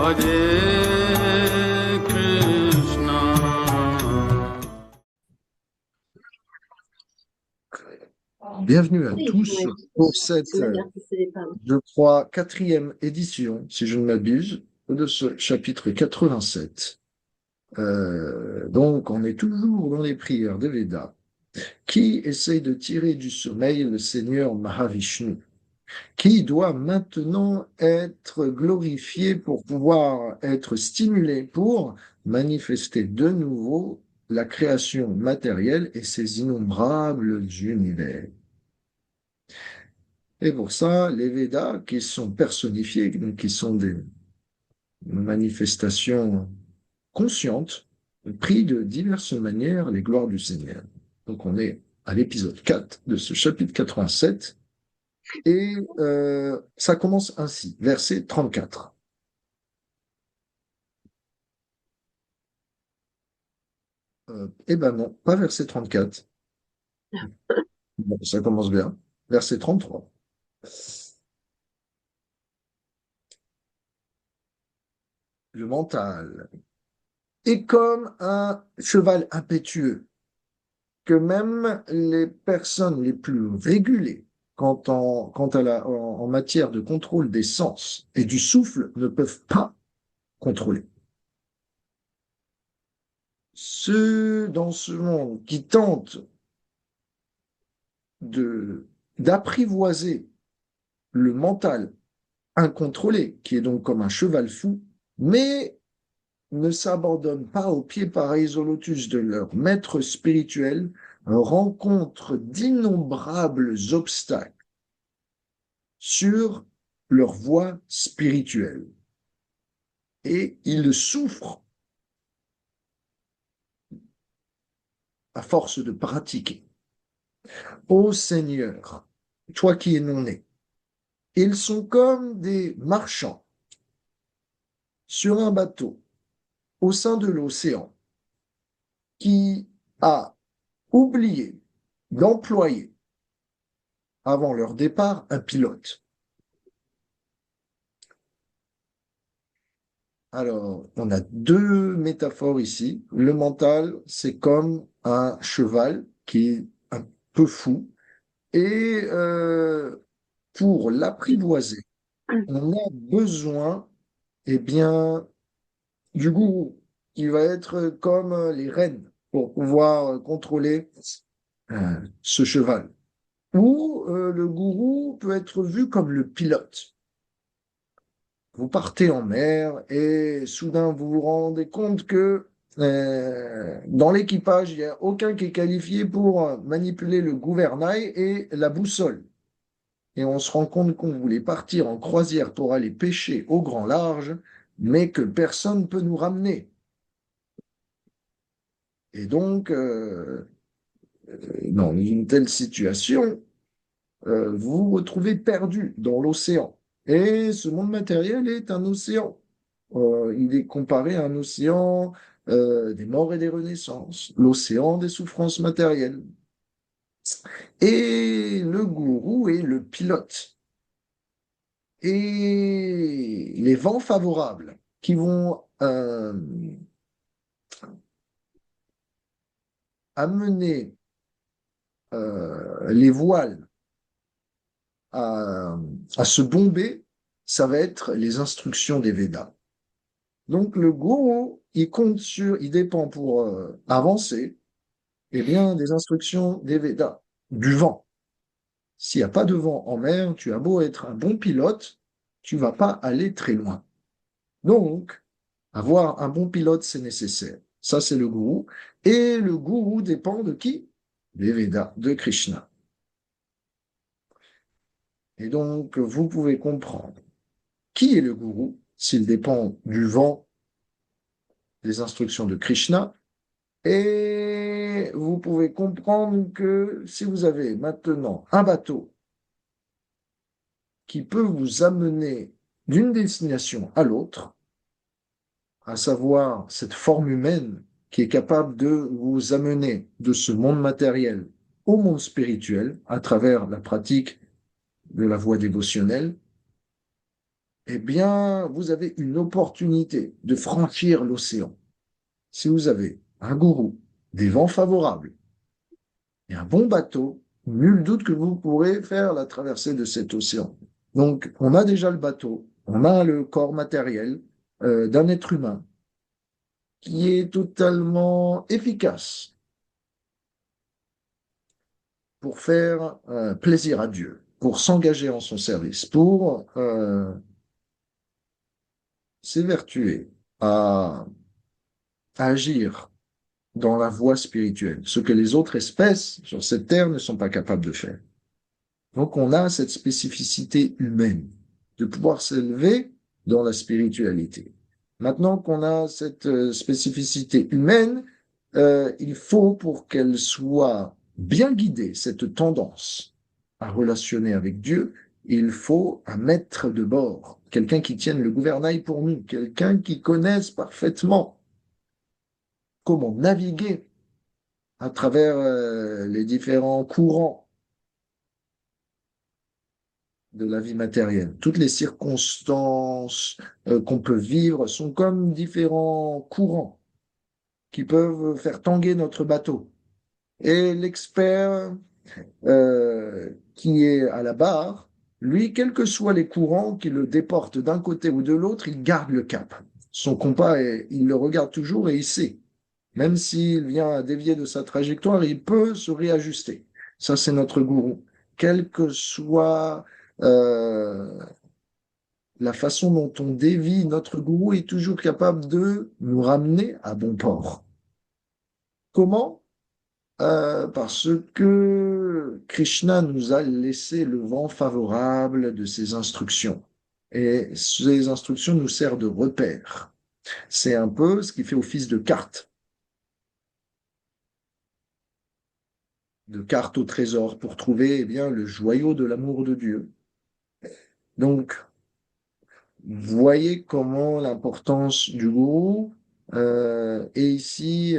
Hare Krishna. Bienvenue à tous pour cette, je crois, quatrième édition, si je ne m'abuse, de ce chapitre 87. Donc, on est toujours dans les prières des Védas, qui essayent de tirer du sommeil le Seigneur Mahavishnu, qui doit maintenant être glorifié pour pouvoir être stimulé, pour manifester de nouveau la création matérielle et ses innombrables univers. Et pour ça, les Védas, qui sont personnifiés, donc qui sont des manifestations conscientes, prient de diverses manières les gloires du Seigneur. Donc on est à l'épisode 4 de ce chapitre 87, et ça commence ainsi, verset 34. Eh ben non, pas verset 34. Bon, ça commence bien. Verset 33. Le mental est comme un cheval impétueux que même les personnes les plus régulées en matière de contrôle des sens et du souffle ne peuvent pas contrôler. Ceux dans ce monde qui tentent d'apprivoiser le mental incontrôlé, qui est donc comme un cheval fou, mais ne s'abandonnent pas aux pieds pareils au lotus de leur maître spirituel, rencontrent d'innombrables obstacles sur leur voie spirituelle. Et ils souffrent à force de pratiquer. Ô Seigneur, toi qui es non né, ils sont comme des marchands sur un bateau au sein de l'océan qui a oublié d'employer avant leur départ un pilote. Alors, on a deux métaphores ici. Le mental, c'est comme un cheval qui est un peu fou. Et pour l'apprivoiser, on a besoin, eh bien, du gourou, qui va être comme les rênes pour pouvoir contrôler ce cheval. Ou le gourou peut être vu comme le pilote. Vous partez en mer et soudain vous vous rendez compte que dans l'équipage, il n'y a aucun qui est qualifié pour manipuler le gouvernail et la boussole. Et on se rend compte qu'on voulait partir en croisière pour aller pêcher au grand large, mais que personne ne peut nous ramener. Et donc, dans une telle situation, vous vous retrouvez perdu dans l'océan. Et ce monde matériel est un océan. Il est comparé à un océan des morts et des renaissances, l'océan des souffrances matérielles. Et le gourou est le pilote. Et les vents favorables qui vont amener les voiles à, à se bomber, ça va être les instructions des Védas. Donc le gourou, il dépend pour avancer, eh bien, des instructions des Védas, du vent. S'il n'y a pas de vent en mer, tu as beau être un bon pilote, tu vas pas aller très loin. Donc, avoir un bon pilote, c'est nécessaire. Ça, c'est le gourou. Et le gourou dépend de qui? Des Védas, de Krishna. Et donc, vous pouvez comprendre qui est le gourou s'il dépend du vent, des instructions de Krishna. Et vous pouvez comprendre que si vous avez maintenant un bateau qui peut vous amener d'une destination à l'autre, à savoir cette forme humaine qui est capable de vous amener de ce monde matériel au monde spirituel à travers la pratique de la voie dévotionnelle, eh bien, vous avez une opportunité de franchir l'océan. Si vous avez un gourou, des vents favorables et un bon bateau, nul doute que vous pourrez faire la traversée de cet océan. Donc, on a déjà le bateau, on a le corps matériel d'un être humain qui est totalement efficace pour faire plaisir à Dieu, pour s'engager en son service, pour s'évertuer à agir dans la voie spirituelle, ce que les autres espèces sur cette terre ne sont pas capables de faire. Donc on a cette spécificité humaine de pouvoir s'élever dans la spiritualité. Maintenant qu'on a cette spécificité humaine, il faut pour qu'elle soit bien guidée, cette tendance à relationner avec Dieu, il faut un maître de bord, quelqu'un qui tienne le gouvernail pour nous, quelqu'un qui connaisse parfaitement comment naviguer à travers les différents courants de la vie matérielle. Toutes les circonstances qu'on peut vivre sont comme différents courants qui peuvent faire tanguer notre bateau. Et l'expert qui est à la barre, lui, quels que soient les courants qui le déportent d'un côté ou de l'autre, il garde le cap. Son compas, il le regarde toujours et il sait. Même s'il vient à dévier de sa trajectoire, il peut se réajuster. Ça, c'est notre gourou. Quelle que soit euh, la façon dont on dévie, notre gourou est toujours capable de nous ramener à bon port. Comment? Parce que Krishna nous a laissé le vent favorable de ses instructions. Et ces instructions nous servent de repère. C'est un peu ce qui fait office de carte au trésor pour trouver eh bien, le joyau de l'amour de Dieu. Donc, voyez comment l'importance du gourou est ici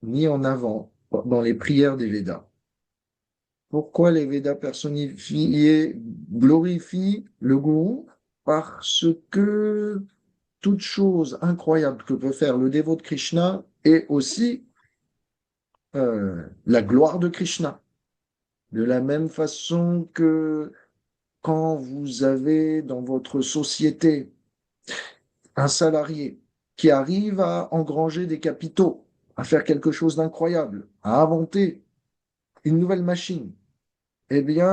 mis en avant dans les prières des Védas. Pourquoi les Védas personnifiés glorifient le gourou? Parce que toute chose incroyable que peut faire le dévot de Krishna est aussi la gloire de Krishna. De la même façon que quand vous avez dans votre société un salarié qui arrive à engranger des capitaux, à faire quelque chose d'incroyable, à inventer une nouvelle machine, eh bien,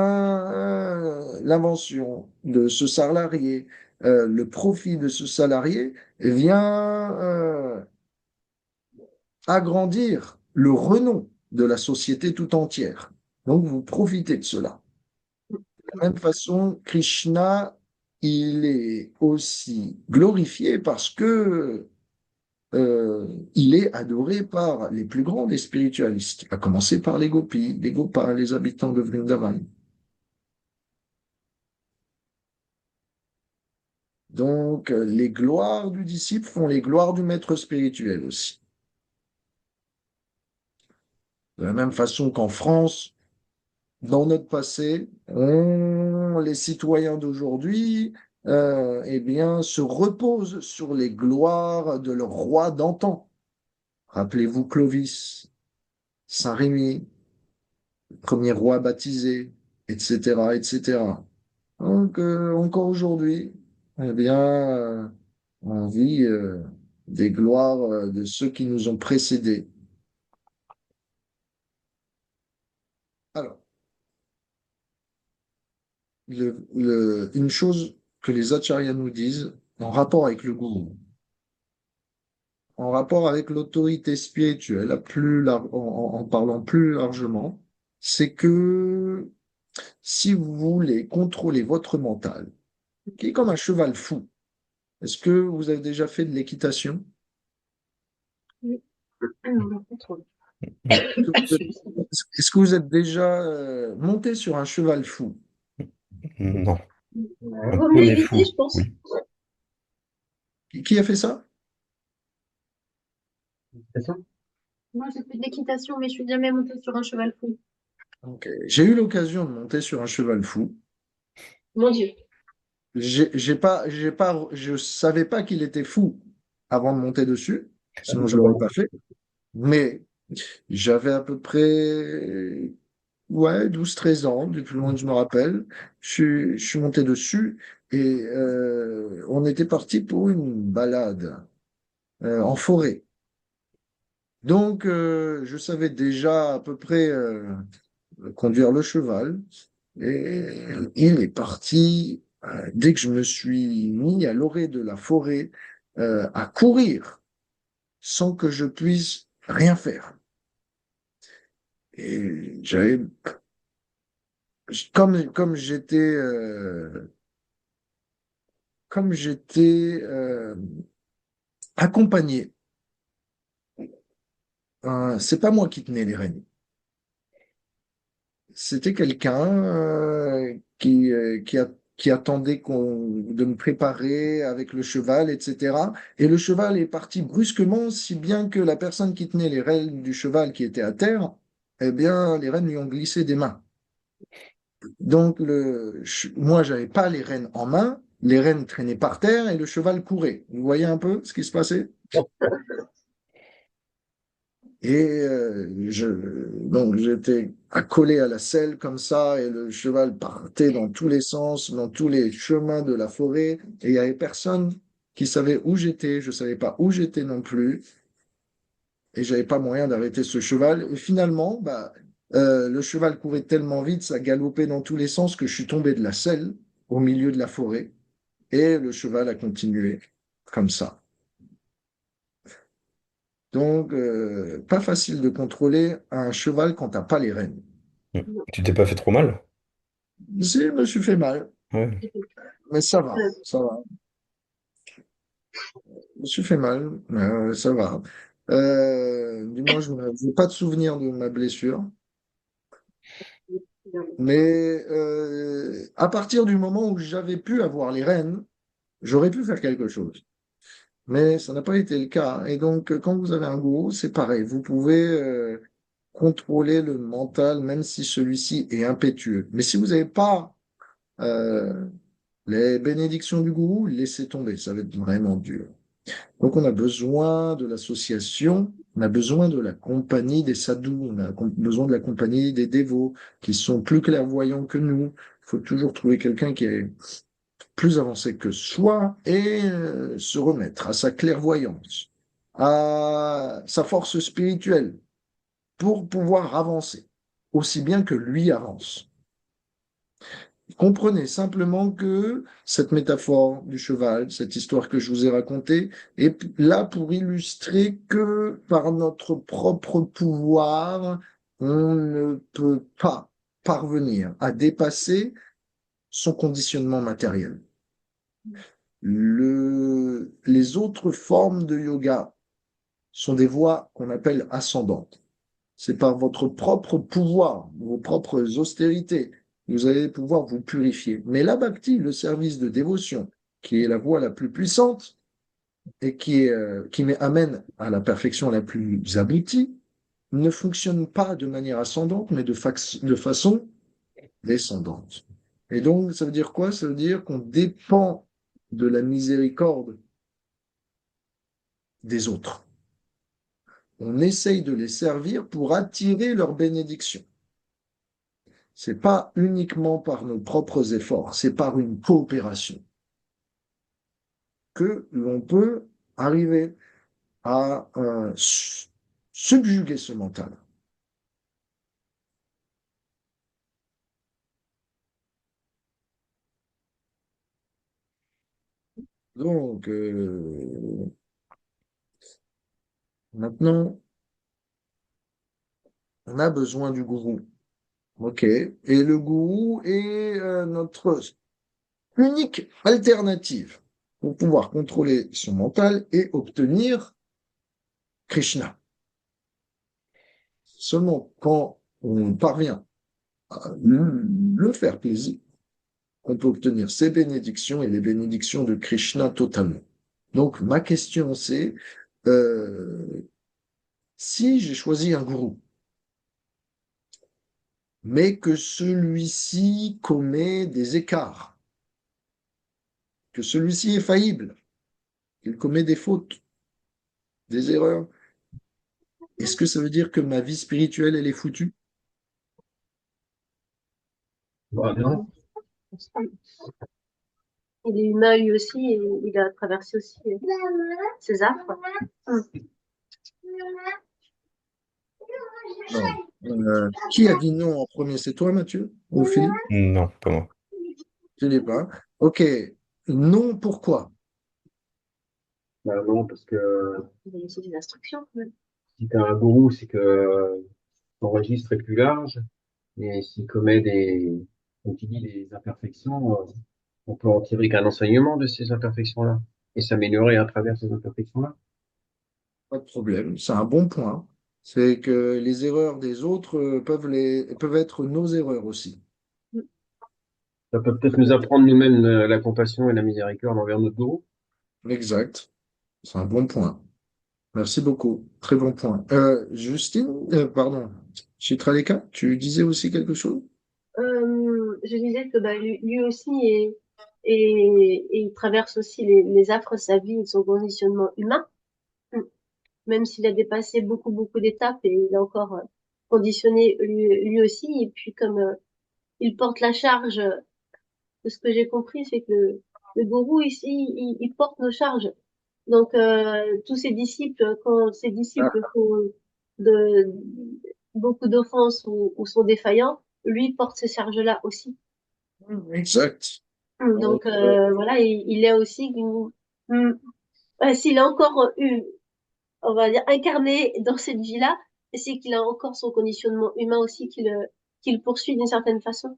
l'invention de ce salarié, le profit de ce salarié vient agrandir le renom de la société tout entière. Donc, vous profitez de cela. De la même façon, Krishna, il est aussi glorifié parce que il est adoré par les plus grands des spiritualistes, à commencer par les gopis, les gopas, les habitants de Vrindavan. Donc, les gloires du disciple font les gloires du maître spirituel aussi. De la même façon qu'en France, dans notre passé, les citoyens d'aujourd'hui, eh bien, se reposent sur les gloires de leur roi d'antan. Rappelez-vous Clovis, Saint-Rémy, le premier roi baptisé, etc., etc. Donc, encore aujourd'hui, eh bien, on vit des gloires de ceux qui nous ont précédés. Alors, une chose que les acharyas nous disent en rapport avec le gourou, en rapport avec l'autorité spirituelle, en parlant plus largement, c'est que si vous voulez contrôler votre mental, qui est comme un cheval fou, est-ce que vous avez déjà fait de l'équitation? Oui. Alors, le contrôle. Est-ce que vous êtes déjà monté sur un cheval fou? Non, un Vaut mieux poney éviter, fou, je pense. oui. Qui a fait ça? C'est ça? Moi, j'ai fait de l'équitation, mais je suis jamais montée sur un cheval fou. Ok. J'ai eu l'occasion de monter sur un cheval fou. Mon Dieu. Je savais pas qu'il était fou avant de monter dessus, sinon je l'aurais pas fait. Mais j'avais à peu près, ouais, 12 13 ans, du plus loin que je me rappelle. Je suis monté dessus et on était parti pour une balade en forêt. Donc, je savais déjà à peu près conduire le cheval et il est parti dès que je me suis mis à l'orée de la forêt à courir sans que je puisse rien faire. Et comme j'étais accompagné, c'est pas moi qui tenais les rênes. C'était quelqu'un qui attendait de me préparer avec le cheval, etc. Et le cheval est parti brusquement, si bien que la personne qui tenait les rênes du cheval qui était à terre, eh bien, les rênes lui ont glissé des mains. Donc, moi, j'avais pas les rênes en main, les rênes traînaient par terre et le cheval courait. Vous voyez un peu ce qui se passait? Et donc j'étais accolé à la selle comme ça, et le cheval partait dans tous les sens, dans tous les chemins de la forêt, et il y avait personne qui savait où j'étais, je savais pas où j'étais non plus, et j'avais pas moyen d'arrêter ce cheval. Et finalement, le cheval courait tellement vite, ça galopait dans tous les sens que je suis tombé de la selle au milieu de la forêt, et le cheval a continué comme ça. Donc, pas facile de contrôler un cheval quand t'as pas les rênes. Mm. Tu t'es pas fait trop mal? Si, je me suis fait mal, Ouais. mais ça va, ça va. Je me suis fait mal, mais ça va. Du moins, je n'ai pas de souvenir de ma blessure. Mais à partir du moment où j'avais pu avoir les rênes, j'aurais pu faire quelque chose. Mais ça n'a pas été le cas. Et donc, quand vous avez un gourou, c'est pareil. Vous pouvez contrôler le mental, même si celui-ci est impétueux. Mais si vous n'avez pas euh, les bénédictions du gourou, laissez tomber. Ça va être vraiment dur. Donc, on a besoin de l'association, on a besoin de la compagnie des sadhus, on a besoin de la compagnie des dévots qui sont plus clairvoyants que nous. Il faut toujours trouver quelqu'un qui est plus avancé que soi et se remettre à sa clairvoyance, à sa force spirituelle pour pouvoir avancer, aussi bien que lui avance. Comprenez simplement que cette métaphore du cheval, cette histoire que je vous ai racontée, est là pour illustrer que par notre propre pouvoir, on ne peut pas parvenir à dépasser son conditionnement matériel. Les autres formes de yoga sont des voies qu'on appelle ascendantes. C'est par votre propre pouvoir, vos propres austérités, vous allez pouvoir vous purifier. Mais la bhakti, le service de dévotion, qui est la voie la plus puissante et qui amène à la perfection la plus aboutie, ne fonctionne pas de manière ascendante, mais de façon descendante. Et donc, ça veut dire quoi? Ça veut dire qu'on dépend de la miséricorde des autres. On essaye de les servir pour attirer leur bénédiction. C'est pas uniquement par nos propres efforts, c'est par une coopération que l'on peut arriver à subjuguer ce mental. Donc, maintenant, on a besoin du gourou. OK. Et le gourou est notre unique alternative pour pouvoir contrôler son mental et obtenir Krishna. Seulement quand on parvient à le faire plaisir, on peut obtenir ses bénédictions et les bénédictions de Krishna totalement. Donc, ma question, c'est si j'ai choisi un gourou, mais que celui-ci commet des écarts, que celui-ci est faillible, qu'il commet des fautes, des erreurs. Est-ce que ça veut dire que ma vie spirituelle, elle est foutue? Bah, non. Il est humain lui aussi et il a traversé aussi ses affres. Non. Qui a dit non en premier? C'est toi, Mathieu? Ou Philippe? Non, pas moi. Philippe, hein? Ok. Non, pourquoi? Bah, non, parce que Il a laissé des instructions quand même. si t'as un gourou, c'est que ton registre est plus large. Et s'il commet comme tu dis, des imperfections, on peut en tirer qu'un enseignement de ces imperfections-là et s'améliorer à travers ces imperfections-là. Pas de problème. C'est un bon point. C'est que les erreurs des autres peuvent être nos erreurs aussi. Ça peut peut-être nous apprendre nous-mêmes la compassion et la miséricorde envers notre gourou. Exact. C'est un bon point. Merci beaucoup. Très bon point. Justine, pardon, Chitraleka, tu disais aussi quelque chose? Je disais que bah, lui aussi et il traverse aussi les affres de sa vie et de son conditionnement humain. Même s'il a dépassé beaucoup d'étapes et il est encore conditionné lui aussi. Et puis comme il porte la charge, de ce que j'ai compris, c'est que le gourou ici, il porte nos charges. Donc tous ses disciples, quand ses Ah, disciples font de, beaucoup d'offenses ou sont défaillants, lui porte ces charges-là aussi. exact. Donc voilà, il est aussi, s'il a encore eu, on va dire, incarné dans cette vie-là, c'est qu'il a encore son conditionnement humain aussi qu'il poursuit d'une certaine façon.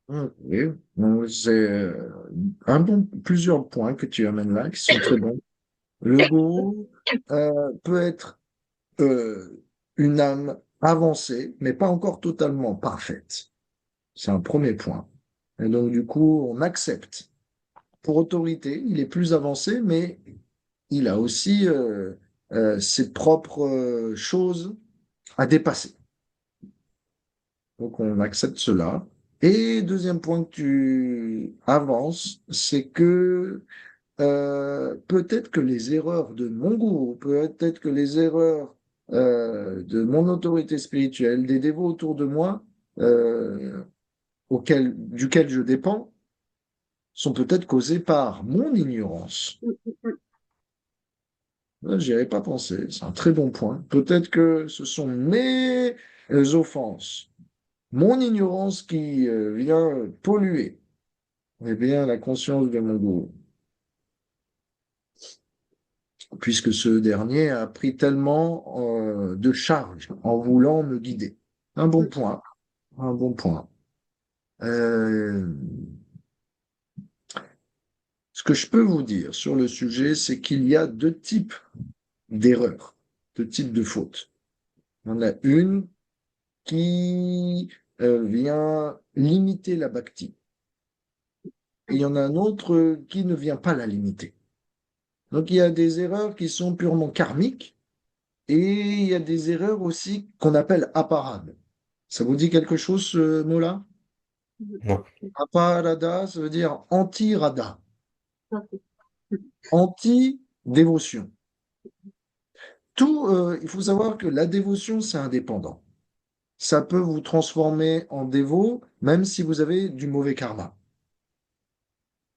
Oui, donc c'est plusieurs points que tu amènes là qui sont très bons. Le gourou peut être une âme avancée, mais pas encore totalement parfaite. C'est un premier point. Et donc, du coup, on accepte. Pour autorité, il est plus avancé, mais il a aussi ses propres choses à dépasser. Donc, on accepte cela. Et deuxième point que tu avances, c'est que peut-être que les erreurs de mon gourou, peut-être que les erreurs de mon autorité spirituelle, des dévots autour de moi, euh, duquel je dépends, sont peut-être causées par mon ignorance. Là, j'y avais pas pensé. C'est un très bon point. Peut-être que ce sont mes offenses, mon ignorance qui vient polluer, eh bien, la conscience de mon gourou, puisque ce dernier a pris tellement de charge en voulant me guider. Un bon point. Un bon point. Euh, Ce que je peux vous dire sur le sujet, c'est qu'il y a deux types d'erreurs, deux types de fautes. Il y en a une qui vient limiter la bhakti. Et il y en a un autre qui ne vient pas la limiter. Donc il y a des erreurs qui sont purement karmiques et il y a des erreurs aussi qu'on appelle aparad. Ça vous dit quelque chose, ce mot-là? Non. Aparada, ça veut dire anti-rada, anti-dévotion. Il faut savoir que la dévotion, c'est indépendant. Ça peut vous transformer en dévot, même si vous avez du mauvais karma.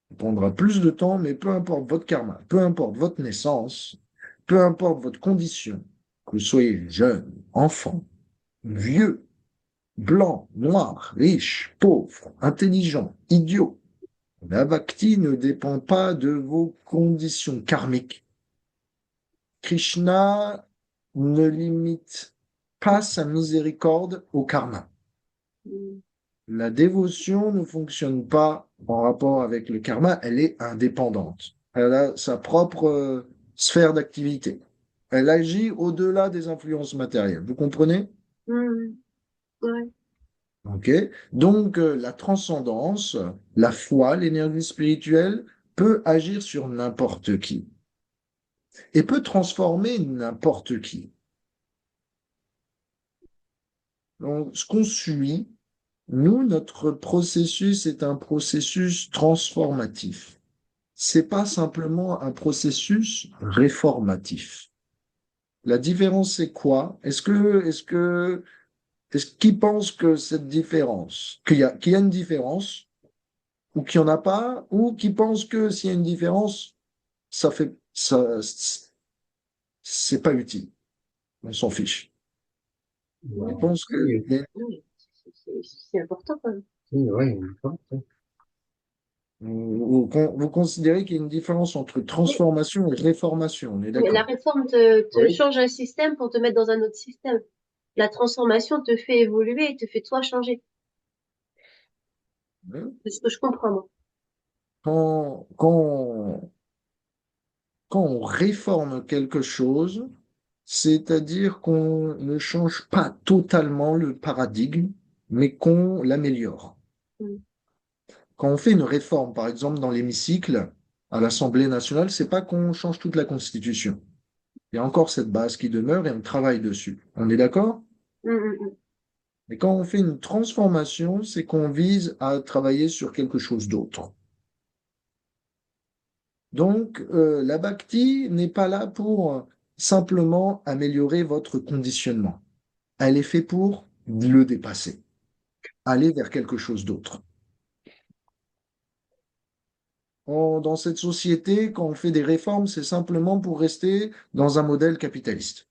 Ça prendra plus de temps, mais peu importe votre karma, peu importe votre naissance, peu importe votre condition, que vous soyez jeune, enfant, vieux, blanc, noir, riche, pauvre, intelligent, idiot, la bhakti ne dépend pas de vos conditions karmiques. Krishna ne limite pas sa miséricorde au karma. La dévotion ne fonctionne pas en rapport avec le karma, elle est indépendante. Elle a sa propre sphère d'activité. Elle agit au-delà des influences matérielles. Vous comprenez? Ouais. Ok? Donc, la transcendance, la foi, l'énergie spirituelle peut agir sur n'importe qui et peut transformer n'importe qui. Donc, ce qu'on suit, nous, notre processus est un processus transformatif. c'est pas simplement un processus réformatif. La différence, c'est quoi? Qui pense que cette différence, qu'il y a une différence, ou qu'il n'y en a pas, ou qui pense que s'il y a une différence, c'est pas utile. On s'en fiche. Je Oui, pense que, Oui, oui, c'est important quand même. oui, ouais, d'accord. vous considérez qu'il y a une différence entre Oui, transformation et réformation, on est mais la d'accord? réforme te Oui, change un système pour te mettre dans un autre système. La transformation te fait évoluer et te fait toi changer. Hein. C'est ce que je comprends, moi. Quand, quand, quand on réforme quelque chose, c'est-à-dire qu'on ne change pas totalement le paradigme, mais qu'on l'améliore. Mm. Quand on fait une réforme, par exemple, dans l'hémicycle, à l'Assemblée nationale, c'est pas qu'on change toute la Constitution. Il y a encore cette base qui demeure et on travaille dessus. On est d'accord? Mm, mm, mm. Mais quand on fait une transformation, c'est qu'on vise à travailler sur quelque chose d'autre. Donc, la bhakti n'est pas là pour simplement améliorer votre conditionnement. Elle est faite pour le dépasser, aller vers quelque chose d'autre. Dans cette société, quand on fait des réformes, c'est simplement pour rester dans un modèle capitaliste.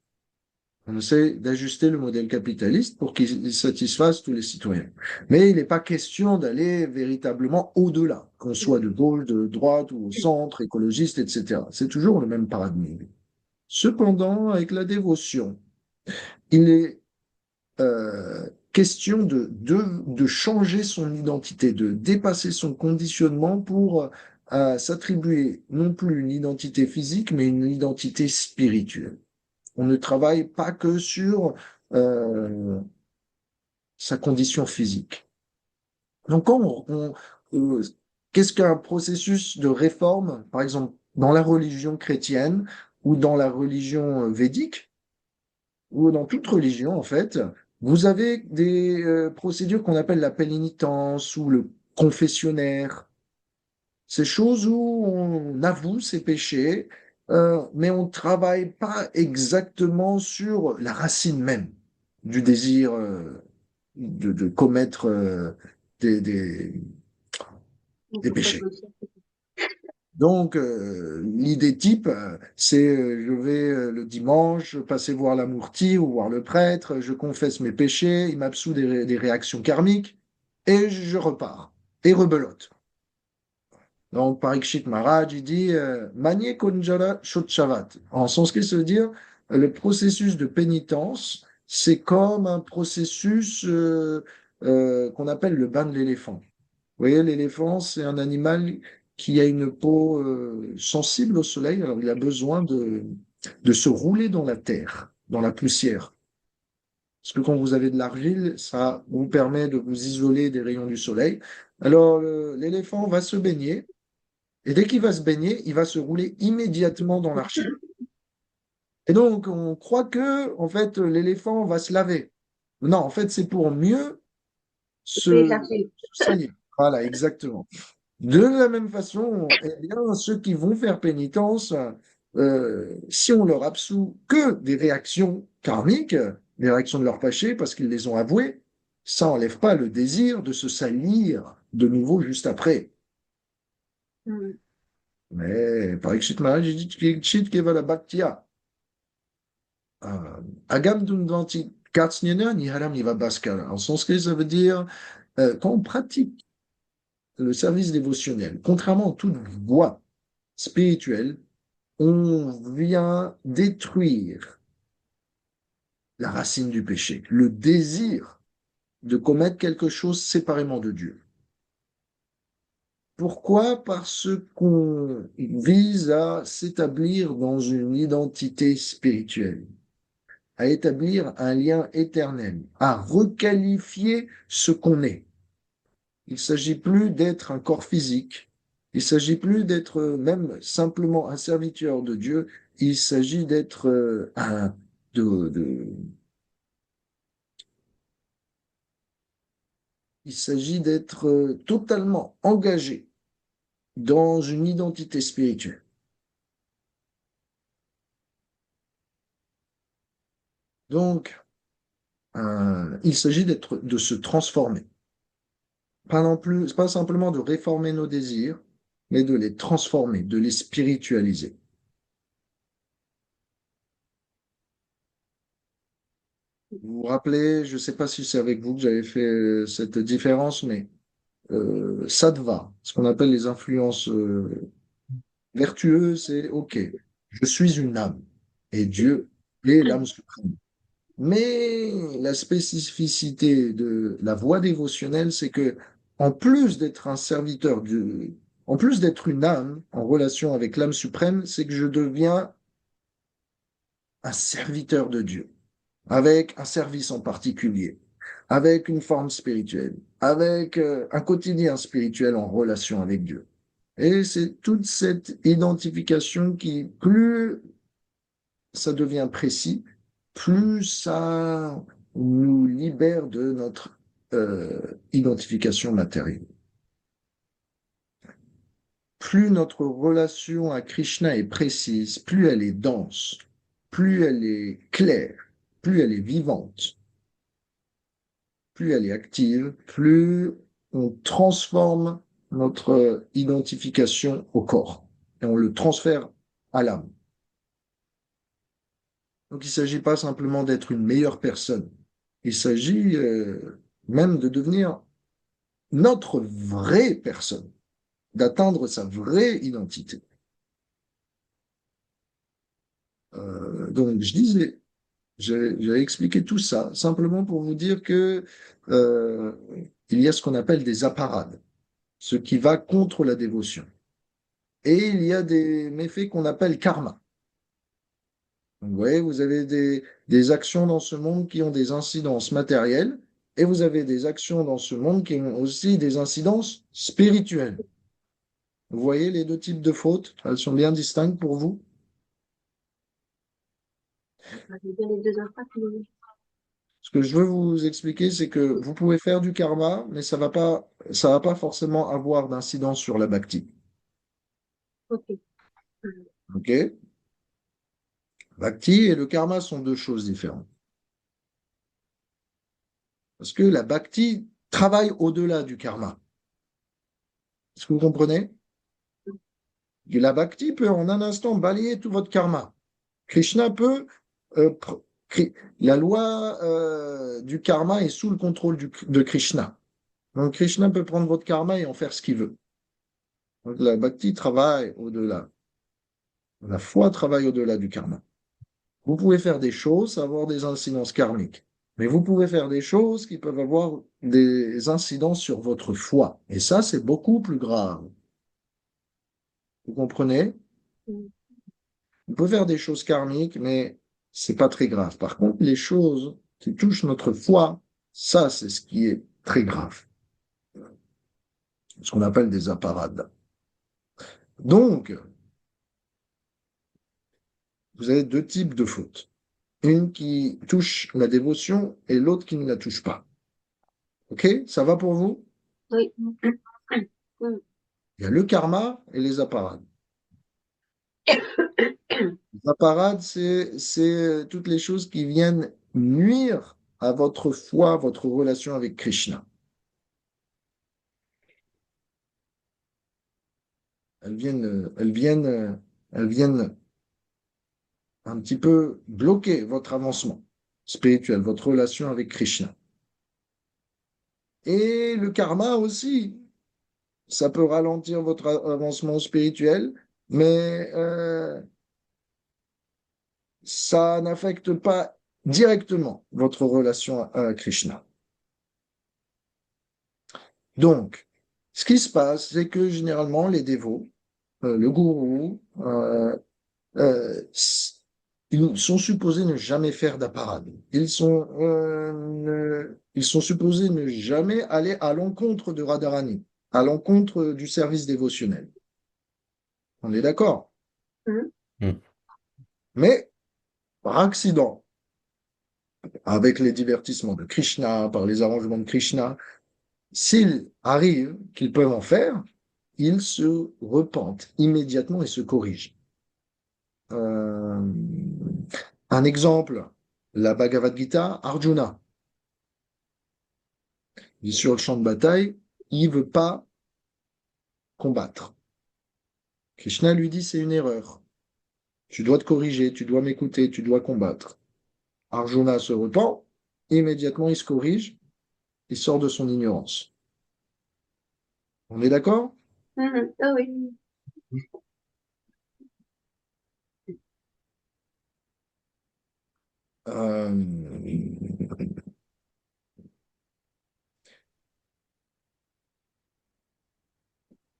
On essaie d'ajuster le modèle capitaliste pour qu'il satisfasse tous les citoyens. Mais il n'est pas question d'aller véritablement au-delà, qu'on soit de gauche, de droite ou au centre, écologiste, etc. C'est toujours le même paradigme. Cependant, avec la dévotion, il est question de changer son identité, de dépasser son conditionnement pour s'attribuer non plus une identité physique, mais une identité spirituelle. On ne travaille pas que sur euh, sa condition physique. Donc, euh, qu'est-ce qu'un processus de réforme, par exemple, dans la religion chrétienne ou dans la religion védique, ou dans toute religion, en fait, vous avez des procédures qu'on appelle la pénitence ou le confessionnaire. Ces choses où on avoue ses péchés, mais on ne travaille pas exactement sur la racine même du désir de commettre des, des, Il des faut pas péchés. te mentir. Donc, l'idée type, c'est je vais le dimanche passer voir la mourtie ou voir le prêtre, je confesse mes péchés, il m'absout des réactions karmiques, et je repars. Et rebelote. Donc, Parikshit Maharaj, il dit Manye Konjara Shotchavat. En sanskrit, ça veut dire le processus de pénitence, c'est comme un processus qu'on appelle le bain de l'éléphant. Vous voyez, l'éléphant, c'est un animal qui a une peau sensible au soleil, alors il a besoin de se rouler dans la terre, dans la poussière. Parce que quand vous avez de l'argile, ça vous permet de vous isoler des rayons du soleil. Alors, l'éléphant va se baigner, et dès qu'il va se baigner, il va se rouler immédiatement dans l'argile. Et donc, on croit que, en fait, l'éléphant va se laver. Non, en fait, c'est pour mieux C'est se, l'argile. se salir. Voilà, exactement. De la même façon, eh bien, ceux qui vont faire pénitence, si on leur absout que des réactions karmiques, des réactions de leurs péchés, parce qu'ils les ont avoués, ça n'enlève pas le désir de se salir de nouveau juste après. Mm. Mais par Ikshit Maharaj, il dit Ikshit Kevala Bhaktya. Agam Dundanti Katsnyana Niharam Niva Bhaskara. En sanskrit, ça veut dire quand on pratique le service dévotionnel, contrairement à toute voie spirituelle, on vient détruire la racine du péché, le désir de commettre quelque chose séparément de Dieu. Pourquoi? Parce qu'on vise à s'établir dans une identité spirituelle, à établir un lien éternel, à requalifier ce qu'on est. Il ne s'agit plus d'être un corps physique, il ne s'agit plus d'être même simplement un serviteur de Dieu, il s'agit d'être de, de, il s'agit d'être totalement engagé dans une identité spirituelle. Donc, il s'agit de se transformer. Pas non plus, pas simplement de réformer nos désirs, mais de les transformer, de les spiritualiser. Vous vous rappelez, je ne sais pas si c'est avec vous que j'avais fait cette différence, mais sattva, ce qu'on appelle les influences vertueuses, c'est OK, je suis une âme et Dieu est l'âme suprême. Mais la spécificité de la voie dévotionnelle, c'est que en plus d'être un serviteur en plus d'être une âme en relation avec l'âme suprême, c'est que je deviens un serviteur de Dieu, avec un service en particulier, avec une forme spirituelle, avec un quotidien spirituel en relation avec Dieu. Et c'est toute cette identification qui, plus ça devient précis, plus ça nous libère de notre identification matérielle. Plus notre relation à Krishna est précise, plus elle est dense, plus elle est claire, plus elle est vivante, plus elle est active, plus on transforme notre identification au corps et on le transfère à l'âme. Donc il ne s'agit pas simplement d'être une meilleure personne, il s'agit même de devenir notre vraie personne, d'atteindre sa vraie identité. Donc je disais, j'ai expliqué tout ça simplement pour vous dire que euh, il y a ce qu'on appelle des apparades, ce qui va contre la dévotion. Et il y a des méfaits qu'on appelle karma. Donc, vous voyez, vous avez des actions dans ce monde qui ont des incidences matérielles et vous avez des actions dans ce monde qui ont aussi des incidences spirituelles. Vous voyez les deux types de fautes, elles sont bien distinctes pour vous. Je vais bien les deux impacts, mais Ce que je veux vous expliquer, c'est que vous pouvez faire du karma, mais ça va pas forcément avoir d'incidence sur la bhakti. ok. Ok? Bhakti et le karma sont deux choses différentes. Parce que la bhakti travaille au-delà du karma. Est-ce que vous comprenez? La bhakti peut en un instant balayer tout votre karma. Krishna peut. euh, pr- la loi du karma est sous le contrôle de Krishna. Donc Krishna peut prendre votre karma et en faire ce qu'il veut. Donc la bhakti travaille au-delà. La foi travaille au-delà du karma. Vous pouvez faire des choses, avoir des incidences karmiques. Mais vous pouvez faire des choses qui peuvent avoir des incidences sur votre foi. Et ça, c'est beaucoup plus grave. Vous comprenez? Mm. On peut faire des choses karmiques, mais c'est pas très grave. Par contre, les choses qui touchent notre foi, ça, c'est ce qui est très grave. Ce qu'on appelle des apparades. Donc, vous avez deux types de fautes. Une qui touche la dévotion et l'autre qui ne la touche pas. OK? Ça va pour vous? Oui. Mm. Il y a le karma et les apparades. Les apparades, c'est toutes les choses qui viennent nuire à votre foi, votre relation avec Krishna. Elles viennent un petit peu bloquer votre avancement spirituel, votre relation avec Krishna. Et le karma aussi, ça peut ralentir votre avancement spirituel, mais ça n'affecte pas directement votre relation à Krishna. Donc, ce qui se passe, c'est que généralement, les dévots, le gourou, ils sont supposés ne jamais faire d'apparade. Ils sont supposés ne jamais aller à l'encontre de Radharani, à l'encontre du service dévotionnel. On est d'accord? Mm. Mm. Mais, par accident, avec les divertissements de Krishna, par les arrangements de Krishna, s'il arrive qu'ils peuvent en faire, ils se repentent immédiatement et se corrigent. Euh, un exemple, la Bhagavad Gita, Arjuna, il est sur le champ de bataille, il veut pas combattre. Krishna lui dit c'est une erreur. Tu dois te corriger, tu dois m'écouter, tu dois combattre. Arjuna se repent, immédiatement il se corrige, il sort de son ignorance. On est d'accord? Ah oui. Euh,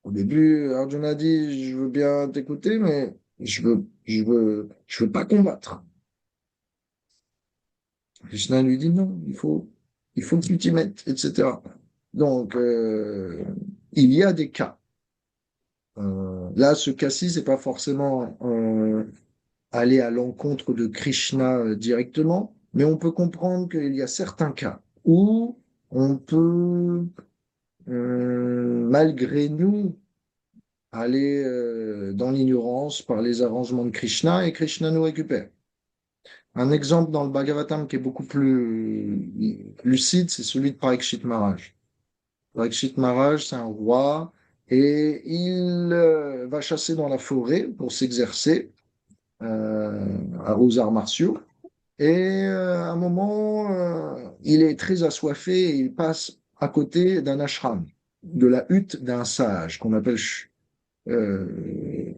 Au début, Arjuna dit, je veux bien t'écouter, mais je veux pas combattre. Krishna lui dit non, il faut que tu t'y mettes, etc. Donc, il y a des cas. Là, ce cas-ci, c'est pas forcément aller à l'encontre de Krishna directement, mais on peut comprendre qu'il y a certains cas où on peut, malgré nous, aller dans l'ignorance par les arrangements de Krishna et Krishna nous récupère. Un exemple dans le Bhagavatam qui est beaucoup plus lucide, c'est celui de Parikshit Maharaj. Parikshit Maharaj, c'est un roi et il va chasser dans la forêt pour s'exercer aux arts martiaux. Et à un moment, il est très assoiffé et il passe à côté d'un ashram, de la hutte d'un sage qu'on appelle euh,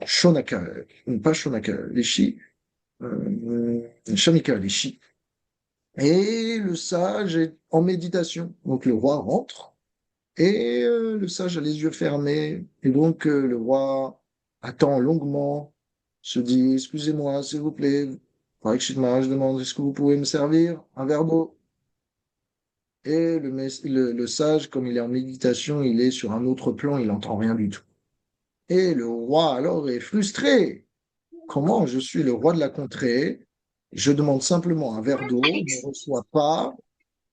Shonaka, pas Shonaka, Leshi, Shamika Leshi. Et le sage est en méditation. Donc le roi rentre et le sage a les yeux fermés. Et donc le roi attend longuement, se dit, excusez-moi, s'il vous plaît. Parikshit Maharaj demande, est-ce que vous pouvez me servir un verre d'eau? Et le sage, comme il est en méditation, il est sur un autre plan, il n'entend rien du tout. Et le roi alors est frustré. Comment je suis le roi de la contrée? Je demande simplement un verre d'eau, je ne reçois pas.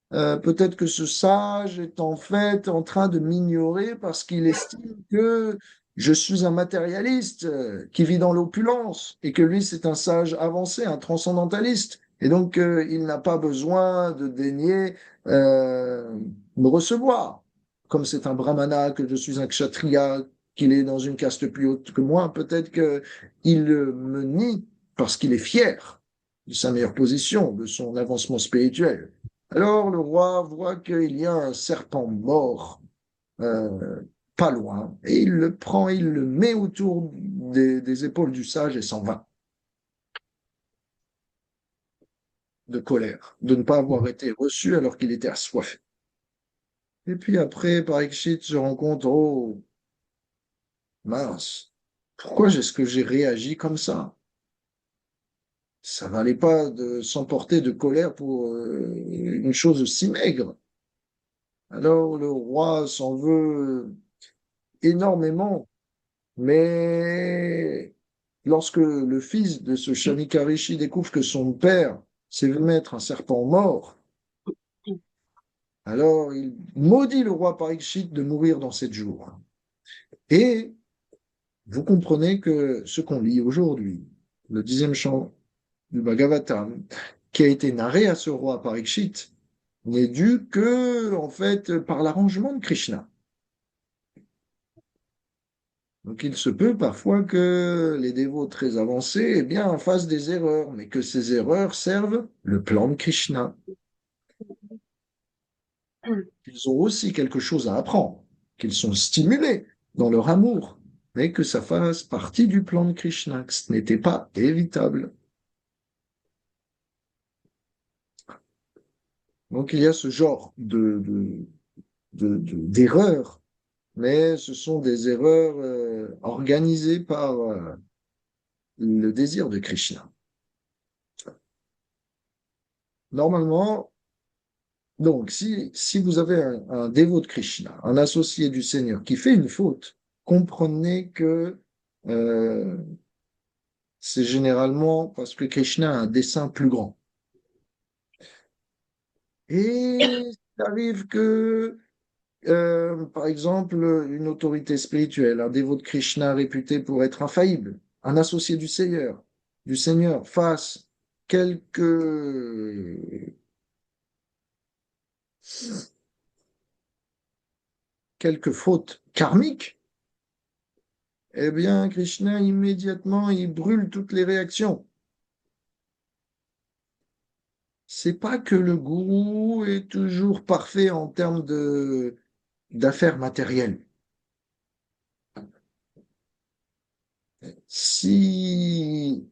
Peut-être que ce sage est en fait en train de m'ignorer parce qu'il estime que je suis un matérialiste qui vit dans l'opulence et que lui, c'est un sage avancé, un transcendentaliste. Et donc, il n'a pas besoin de daigner euh, me recevoir. Comme c'est un brahmana, que je suis un kshatriya, qu'il est dans une caste plus haute que moi, peut-être qu'il me nie parce qu'il est fier de sa meilleure position, de son avancement spirituel. Alors le roi voit qu'il y a un serpent mort euh, pas loin, et il le prend, il le met autour des épaules du sage et s'en va, de colère, de ne pas avoir été reçu alors qu'il était assoiffé. Et puis après, Parikshit se rend compte, oh mince, pourquoi est-ce que j'ai réagi comme ça? Ça valait pas de s'emporter de colère pour une chose si maigre. Alors le roi s'en veut énormément. Mais lorsque le fils de ce Shanikarishi découvre que son père s'est vu mettre un serpent mort, alors il maudit le roi Parikshit de mourir dans 7 jours. Et vous comprenez que ce qu'on lit aujourd'hui, le 10e chant du Bhagavatam, qui a été narré à ce roi Parikshit, n'est dû que, en fait, par l'arrangement de Krishna. Donc il se peut parfois que les dévots très avancés eh bien, fassent des erreurs, mais que ces erreurs servent le plan de Krishna. Ils ont aussi quelque chose à apprendre, qu'ils sont stimulés dans leur amour, mais que ça fasse partie du plan de Krishna, que ce n'était pas évitable. Donc il y a ce genre d'erreurs, mais ce sont des erreurs organisées par le désir de Krishna. Normalement, donc, si vous avez un dévot de Krishna, un associé du Seigneur qui fait une faute, comprenez que euh, c'est généralement parce que Krishna a un dessein plus grand. Et il arrive que par exemple, une autorité spirituelle, un dévot de Krishna réputé pour être infaillible, un associé du Seigneur, fasse quelques, quelques fautes karmiques, eh bien, Krishna, immédiatement, il brûle toutes les réactions. C'est pas que le gourou est toujours parfait en termes d'affaires matérielles. Si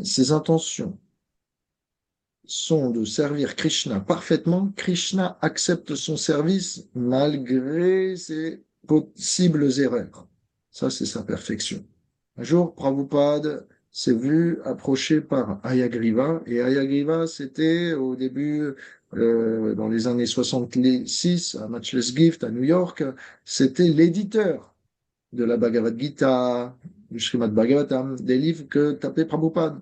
ses intentions sont de servir Krishna parfaitement, Krishna accepte son service malgré ses possibles erreurs. Ça, c'est sa perfection. Un jour, Prabhupada s'est vu approché par Hayagriva, et Hayagriva, c'était au début, dans les années 66, à Matchless Gift à New York, c'était l'éditeur de la Bhagavad Gita, du Srimad Bhagavatam, des livres que tapait Prabhupada.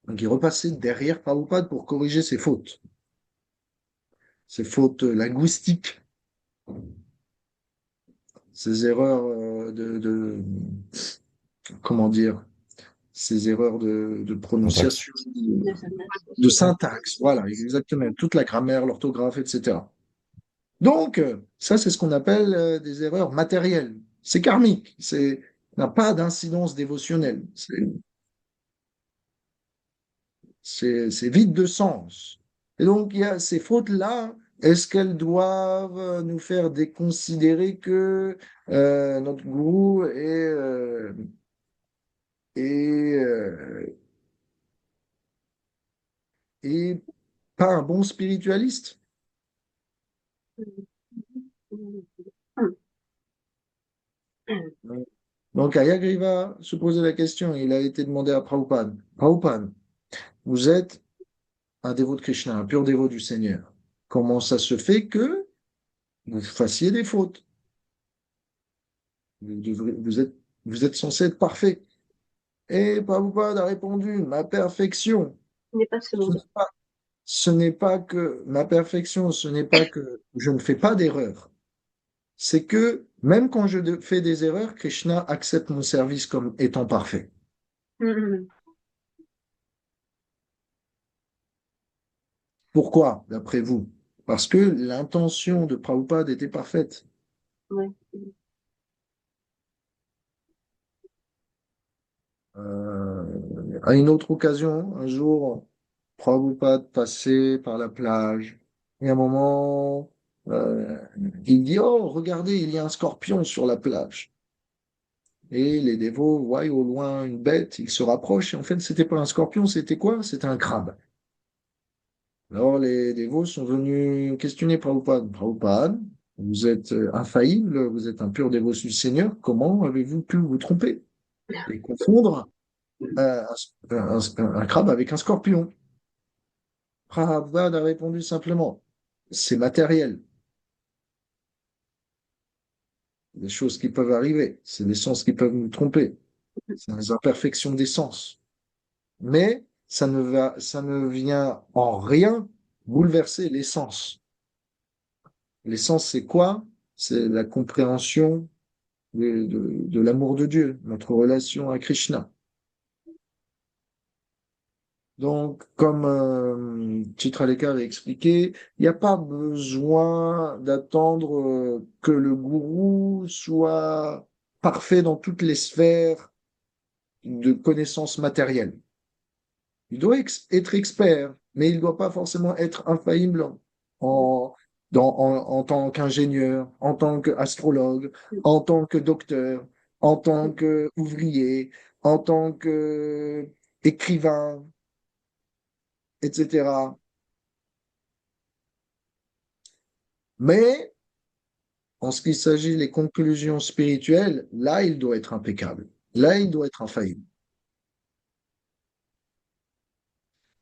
Donc il repassait derrière Prabhupada pour corriger ses fautes linguistiques, ses erreurs comment dire, ses erreurs de Syntaxe. prononciation, de syntaxe de aussi. syntaxe, voilà, exactement, toute la grammaire, l'orthographe, etc. Donc, ça, c'est ce qu'on appelle des erreurs matérielles. C'est karmique, n'a pas d'incidence dévotionnelle. C'est vide de sens. Et donc, il y a ces fautes-là. Est-ce qu'elles doivent nous faire déconsidérer que notre gourou est, euh, est pas un bon spiritualiste? Donc, Ayagriva se posait la question. Il a été demandé à Prabhupada. Prabhupada, vous êtes un dévot de Krishna, un pur dévot du Seigneur. Comment ça se fait que vous fassiez des fautes? Vous êtes, vous êtes censé être parfait. Et Prabhupada a répondu, ma perfection, Ce n'est pas ce selon. n'est pas, ce n'est pas que ma perfection, ce n'est pas que je ne fais pas d'erreur. C'est que même quand fais des erreurs, Krishna accepte mon service comme étant parfait. Mhm. Pourquoi, d'après vous? Parce que l'intention de Prabhupada était parfaite. Ouais. À une autre occasion, un jour, Prabhupada passait par la plage. Et à un moment, euh, il dit, oh, regardez, il y a un scorpion sur la plage. Et les dévots voient au loin une bête, ils se rapprochent. Et en fait, c'était pas un scorpion, c'était quoi? C'était un crabe. Alors les dévots sont venus questionner Prabhupada. Prabhupada, vous êtes infaillible, vous êtes un pur dévot du Seigneur. Comment avez-vous pu vous tromper et confondre un crabe avec un scorpion? Prabhupada a répondu simplement, c'est matériel, des choses qui peuvent arriver, c'est des sens qui peuvent nous tromper, c'est des imperfections des sens. Mais ça ne vient en rien bouleverser l'essence. L'essence, c'est quoi? C'est la compréhension de l'amour de Dieu, notre relation à Krishna. Donc, comme Chitraleka avait expliqué, il n'y a pas besoin d'attendre que le gourou soit parfait dans toutes les sphères de connaissances matérielles. Il doit être expert, mais il ne doit pas forcément être infaillible en, en tant qu'ingénieur, en tant qu'astrologue, en tant que docteur, en tant qu'ouvrier, en tant qu'écrivain, etc. Mais en ce qui s'agit des conclusions spirituelles, là, il doit être impeccable. Là, il doit être infaillible.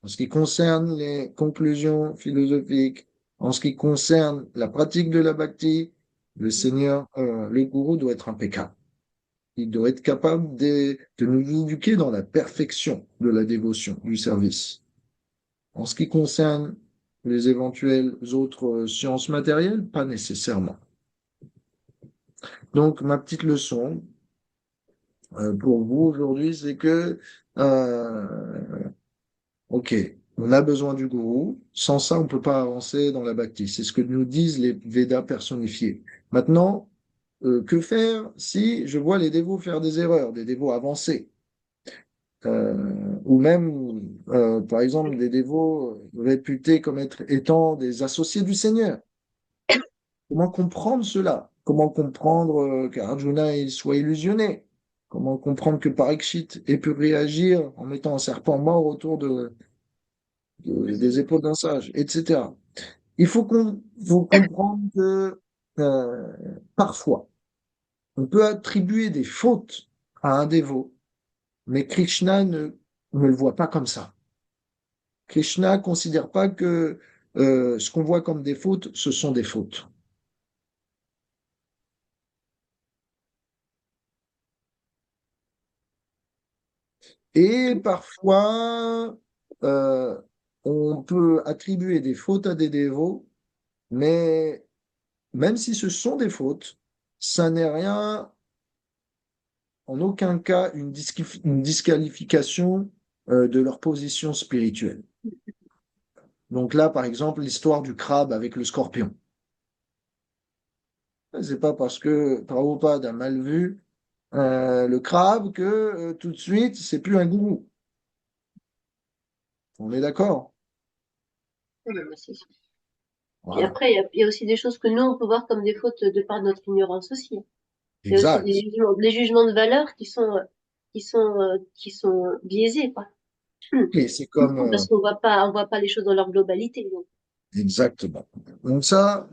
En ce qui concerne les conclusions philosophiques, en ce qui concerne la pratique de la bhakti, le Seigneur, le gourou doit être impeccable. Il doit être capable de nous éduquer dans la perfection de la dévotion, du service. En ce qui concerne les éventuelles autres sciences matérielles? Pas nécessairement. Donc, ma petite leçon pour vous aujourd'hui, c'est que, ok, on a besoin du gourou. Sans ça, on ne peut pas avancer dans la bhakti. C'est ce que nous disent les Védas personnifiés. Maintenant, que faire si je vois les dévots faire des erreurs, des dévots avancés, ou même, par exemple, des dévots réputés comme étant des associés du Seigneur? Comment comprendre cela? Comment comprendre qu'Arjuna il soit illusionné? Comment comprendre que Parikshit ait pu réagir en mettant un serpent mort autour des épaules d'un sage, etc. Il faut comprendre que euh, parfois, on peut attribuer des fautes à un dévot, mais Krishna ne le voit pas comme ça. Krishna ne considère pas que ce qu'on voit comme des fautes, ce sont des fautes. Et parfois, euh, on peut attribuer des fautes à des dévots, mais même si ce sont des fautes, ça n'est rien, en aucun cas, une disqualification de leur position spirituelle. Donc là, par exemple, l'histoire du crabe avec le scorpion. C'est pas parce que Prabhupada a mal vu le crabe que tout de suite, c'est plus un gourou. On est d'accord? Oui, mais c'est sûr. Puis Voilà. après, il y a aussi des choses que nous, on peut voir comme des fautes de par notre ignorance aussi. Il y a aussi Exact. des jugements de valeur qui sont biaisés, quoi. Et c'est comme, Parce on voit pas les choses dans leur globalité. Donc. exactement. Donc ça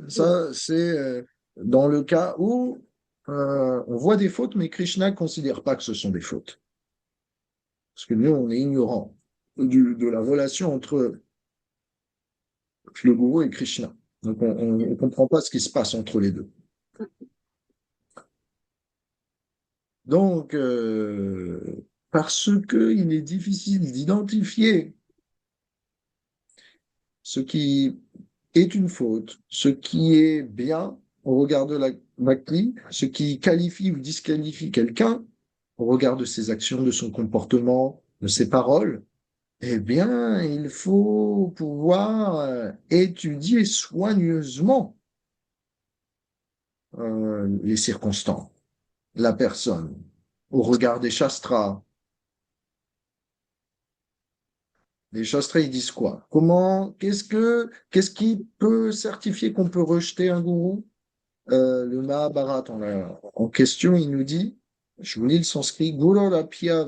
c'est dans le cas où on voit des fautes, mais Krishna ne considère pas que ce sont des fautes. Parce que nous, on est ignorants de la relation entre le gourou et Krishna. Donc on ne comprend pas ce qui se passe entre les deux. Donc, parce qu'il est difficile d'identifier ce qui est une faute, ce qui est bien au regard de la bhakti, ce qui qualifie ou disqualifie quelqu'un au regard de ses actions, de son comportement, de ses paroles, eh bien, il faut pouvoir étudier soigneusement les circonstances, la personne, au regard des shastras. Les shastras, ils disent quoi? Qu'est-ce qui peut certifier qu'on peut rejeter un gourou? Le Mahabharata en question, il nous dit, je vous lis le sanskrit, Gurorapya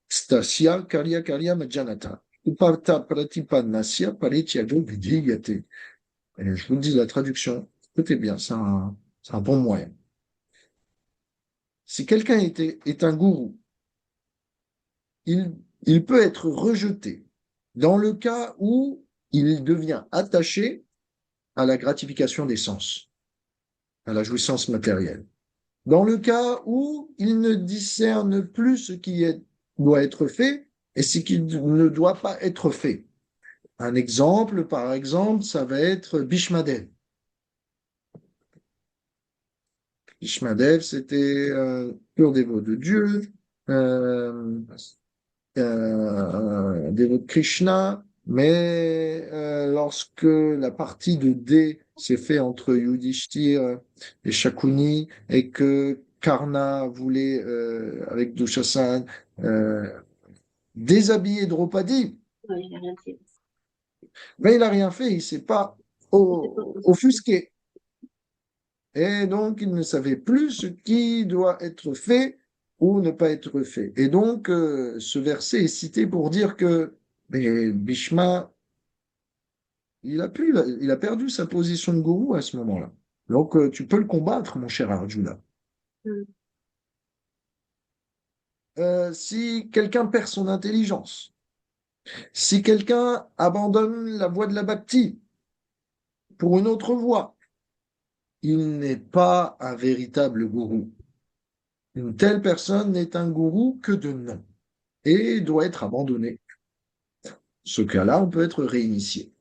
Stasya Karya Karya Majanata. Uparta Pratipadnasya Parityago Vidhiyate. Et je vous dis la traduction. Écoutez bien, c'est un bon moyen. Si quelqu'un est un gourou, il, il peut être rejeté dans le cas où il devient attaché à la gratification des sens, à la jouissance matérielle. Dans le cas où il ne discerne plus doit être fait et ce qui ne doit pas être fait. Un exemple, par exemple, ça va être Bhishmadev. Bhishmadev, c'était un pur dévot de Dieu, euh, un dévot de Krishna, mais lorsque la partie de D s'est faite entre Yudhishthir et Shakuni et que Karna voulait, avec Dushasana, déshabiller Draupadi, Ouais, il y a rien de fait. mais il n'a rien fait, il s'est pas offusqué. Et donc, il ne savait plus ce qui doit être fait ou ne pas être fait. Et donc, ce verset est cité pour dire que mais Bhishma, il a perdu sa position de gourou à ce moment-là. Donc, tu peux le combattre, mon cher Arjuna. Mm. Si quelqu'un perd son intelligence, si quelqu'un abandonne la voie de la bhakti pour une autre voie, il n'est pas un véritable gourou. Une telle personne n'est un gourou que de nom et doit être abandonné. Ce cas-là, on peut être réinitié.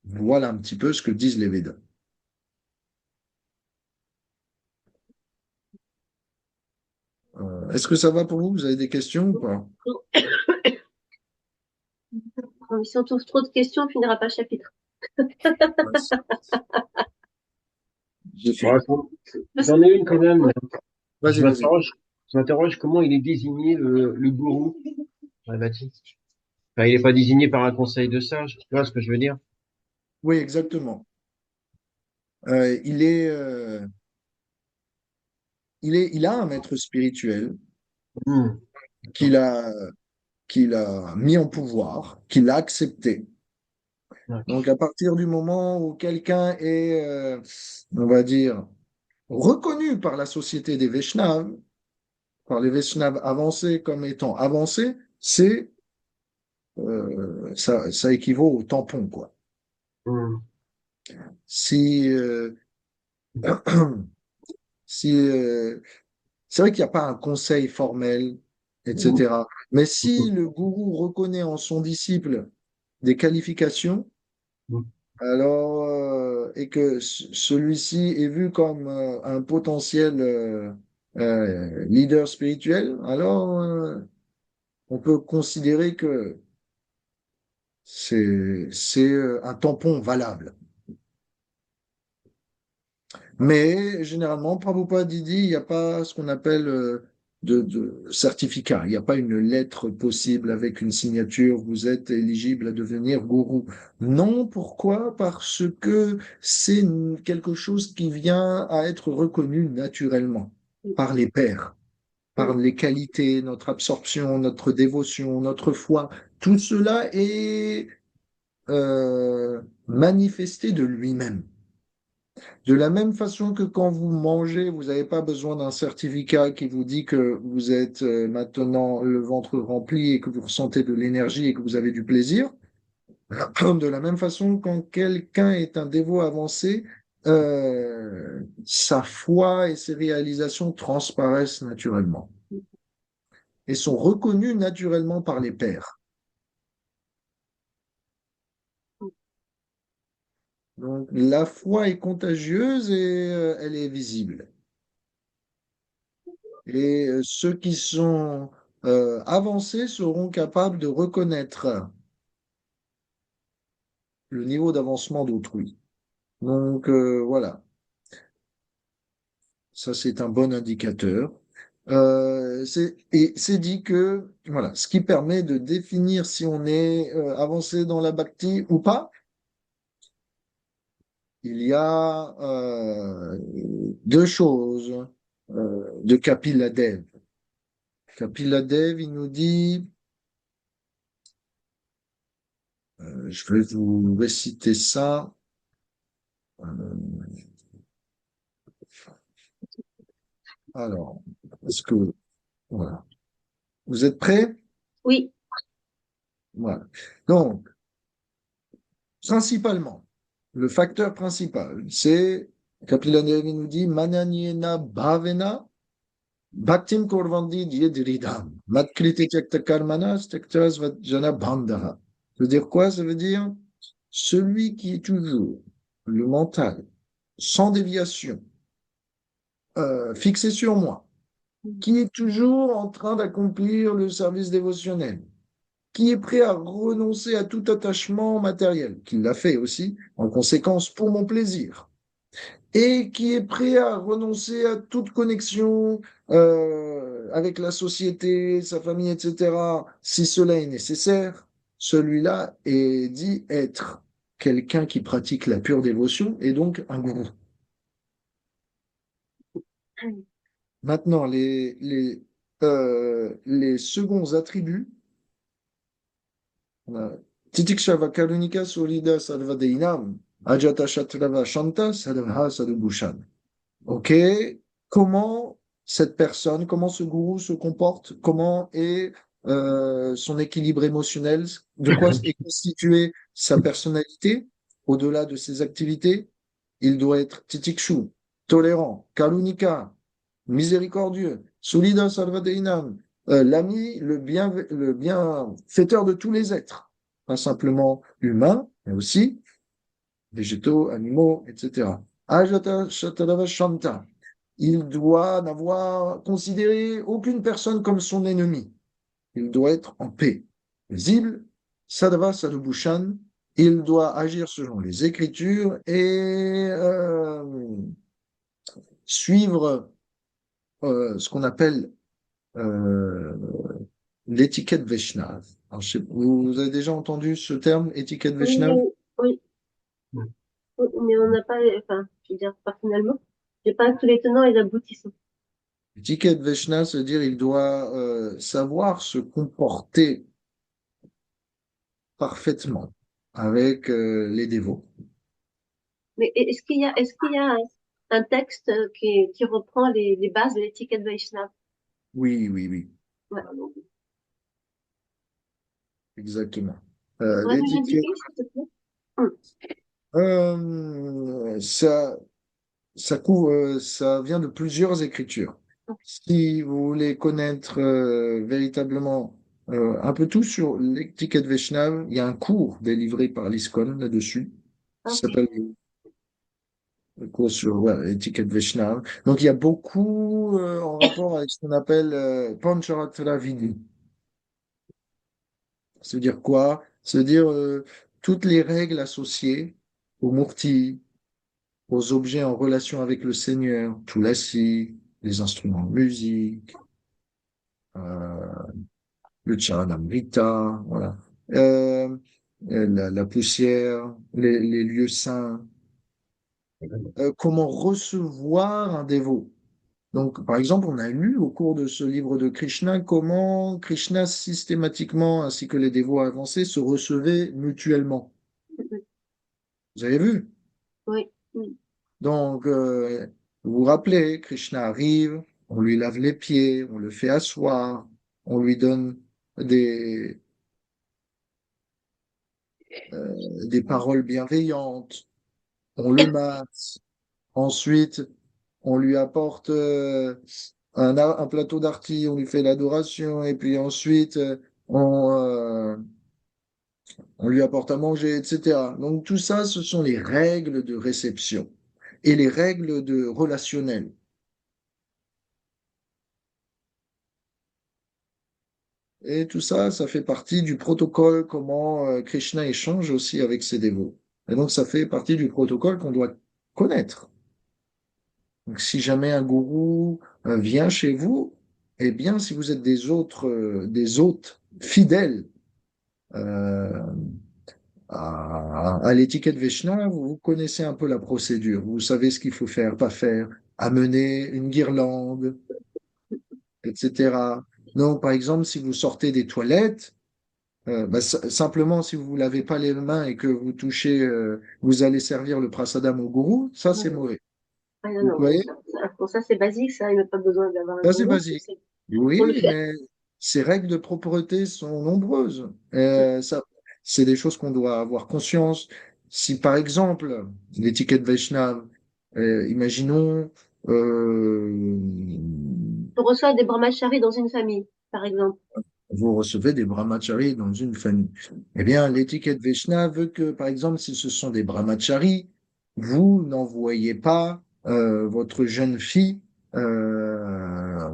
Voilà un petit peu ce que disent les Védas. Est-ce que ça va pour vous? Vous avez des questions ou pas? Si on trouve trop de questions, on finira pas le chapitre. J'ai fait. Ouais, j'en ai une quand même. Vas-y, vas-y. Je m'interroge comment il est désigné le gourou dans la bâtisse. Enfin, il n'est pas désigné par un conseil de sages. Tu vois ce que je veux dire? Oui, exactement. Il a un maître spirituel Hmm. qu'il D'accord. a, qu'il a mis en pouvoir, qu'il a accepté. Donc, Ok. à partir du moment où quelqu'un est, on va dire, reconnu par la société des Vaishnavas, par les Vaishnavas avancés comme étant avancés, ça équivaut au tampon, quoi. Hmm. Si, si, c'est vrai qu'il n'y a pas un conseil formel, etc. Mais si le gourou reconnaît en son disciple des qualifications, Hmm. alors, et que celui-ci est vu comme un potentiel leader spirituel, alors on peut considérer que c'est un tampon valable. Mais généralement, Prabhupada dit, il n'y a pas ce qu'on appelle de certificat. Il n'y a pas une lettre possible avec une signature. Vous êtes éligible à devenir gourou. Non, pourquoi? Parce que c'est quelque chose qui vient à être reconnu naturellement par les pairs, par les qualités, notre absorption, notre dévotion, notre foi. Tout cela est manifesté de lui-même. De la même façon que quand vous mangez, vous n'avez pas besoin d'un certificat qui vous dit que vous êtes maintenant le ventre rempli et que vous ressentez de l'énergie et que vous avez du plaisir. De la même façon, quand quelqu'un est un dévot avancé, sa foi et ses réalisations transparaissent naturellement et sont reconnues naturellement par les pairs. Donc la foi est contagieuse et elle est visible. Et ceux qui sont avancés seront capables de reconnaître le niveau d'avancement d'autrui. Donc voilà, ça c'est un bon indicateur. Et c'est dit que voilà, ce qui permet de définir si on est avancé dans la bhakti ou pas, il y a deux choses de Kapila Dev. Kapila Dev, il nous dit, je vais vous réciter ça. Alors, est-ce que, voilà. Vous êtes prêts? Oui. Voilà. Donc, principalement, le facteur principal, c'est, Kapiladevi nous dit, Mananiena Bhavena, Bhaktim Korvandi Diyedridam, Matkriti Tyakta Karmana, Stektas Vajana Bandha. Ça veut dire quoi? Ça veut dire, celui qui est toujours le mental, sans déviation, fixé sur moi, qui est toujours en train d'accomplir le service dévotionnel, qui est prêt à renoncer à tout attachement matériel, qu'il l'a fait aussi, en conséquence pour mon plaisir, et qui est prêt à renoncer à toute connexion avec la société, sa famille, etc., si cela est nécessaire, celui-là est dit être quelqu'un qui pratique la pure dévotion et donc un gourou. Maintenant, les seconds attributs, Titikshava Karunika Surida Sarvadeinam, Ajata Shatrava Shanta Sadhavha Sadhubhushan. Ok, comment cette personne, comment ce gourou se comporte, comment est son équilibre émotionnel, de quoi est constituée sa personnalité au-delà de ses activités? Il doit être titikshu, tolérant, karunika, miséricordieux, solida sarvadeinam, l'ami, le bienfaiteur de tous les êtres, pas simplement humain, mais aussi végétaux, animaux, etc. Ajata Shatadava Shanta. Il doit n'avoir considéré aucune personne comme son ennemi. Il doit être en paix. Paisible, Sadava Sadhubhushan. Il doit agir selon les Écritures et suivre ce qu'on appelle euh, l'étiquette Vaishnava. Alors, vous avez déjà entendu ce terme, étiquette Oui, Vaishnava? oui, oui, mais on n'a pas, enfin, je veux dire, personnellement, j'ai pas tous les tenants et les aboutissants. L'étiquette Vaishnava, c'est-à-dire il doit savoir se comporter parfaitement avec les dévots. Mais est-ce qu'il y a un texte qui reprend les bases de l'étiquette Vaishnava? Oui, oui, oui, Ouais, exactement. pourrais nous L'étiquette, l'indiquer, s'il te plaît? Hum, ça, ça vient de plusieurs écritures. Si vous voulez connaître véritablement un peu tout sur l'étiquette Vaishnava, il y a un cours délivré par l'ISKCON là-dessus, qui ok. s'appelle le cours sur l'étiquette Vaishnava. Donc il y a beaucoup en rapport avec ce qu'on appelle Pancharatra Vidhi. Ça veut dire quoi? Ça veut dire toutes les règles associées aux murtis, aux objets en relation avec le Seigneur, tout l'assis, les instruments de musique, euh, le charanamrita, voilà. Euh, la poussière, les lieux saints, comment recevoir un dévot. Donc, par exemple, on a lu au cours de ce livre de Krishna comment Krishna systématiquement, ainsi que les dévots avancés, se recevaient mutuellement. Vous avez vu? Oui. Hum. Donc, vous vous rappelez, Krishna arrive, on lui lave les pieds, on le fait asseoir, on lui donne des, des paroles bienveillantes, on le masse. Ensuite, on lui apporte un plateau d'arti, on lui fait l'adoration, et puis ensuite, on lui apporte à manger, etc. Donc tout ça, ce sont les règles de réception et les règles de relationnel. Et tout ça, ça fait partie du protocole, comment Krishna échange aussi avec ses dévots. Et donc ça fait partie du protocole qu'on doit connaître. Donc si jamais un gourou vient chez vous, eh bien, si vous êtes des hôtes fidèles euh, à l'étiquette Vaishnava, vous connaissez un peu la procédure. Vous savez ce qu'il faut faire, pas faire, amener une guirlande, etc. Donc, par exemple, si vous sortez des toilettes, simplement, si vous ne lavez pas les mains et que vous touchez, vous allez servir le prasadam au gourou, ça, c'est Ouais. mauvais. Ah non, Vous non, voyez? pour ça, c'est basique, ça, il n'y a pas besoin d'avoir un Ça, c'est gourou, basique. on le Oui, fait. mais ces règles de propreté sont nombreuses. Ça, c'est des choses qu'on doit avoir conscience. Si, par exemple, l'étiquette Vaishnav, imaginons, euh, On reçoit des brahmacharis dans une famille, par exemple. vous recevez des brahmacharis dans une famille. Eh bien, l'étiquette Vaishnava veut que, par exemple, si ce sont des brahmacharis, vous n'envoyez pas votre jeune fille euh,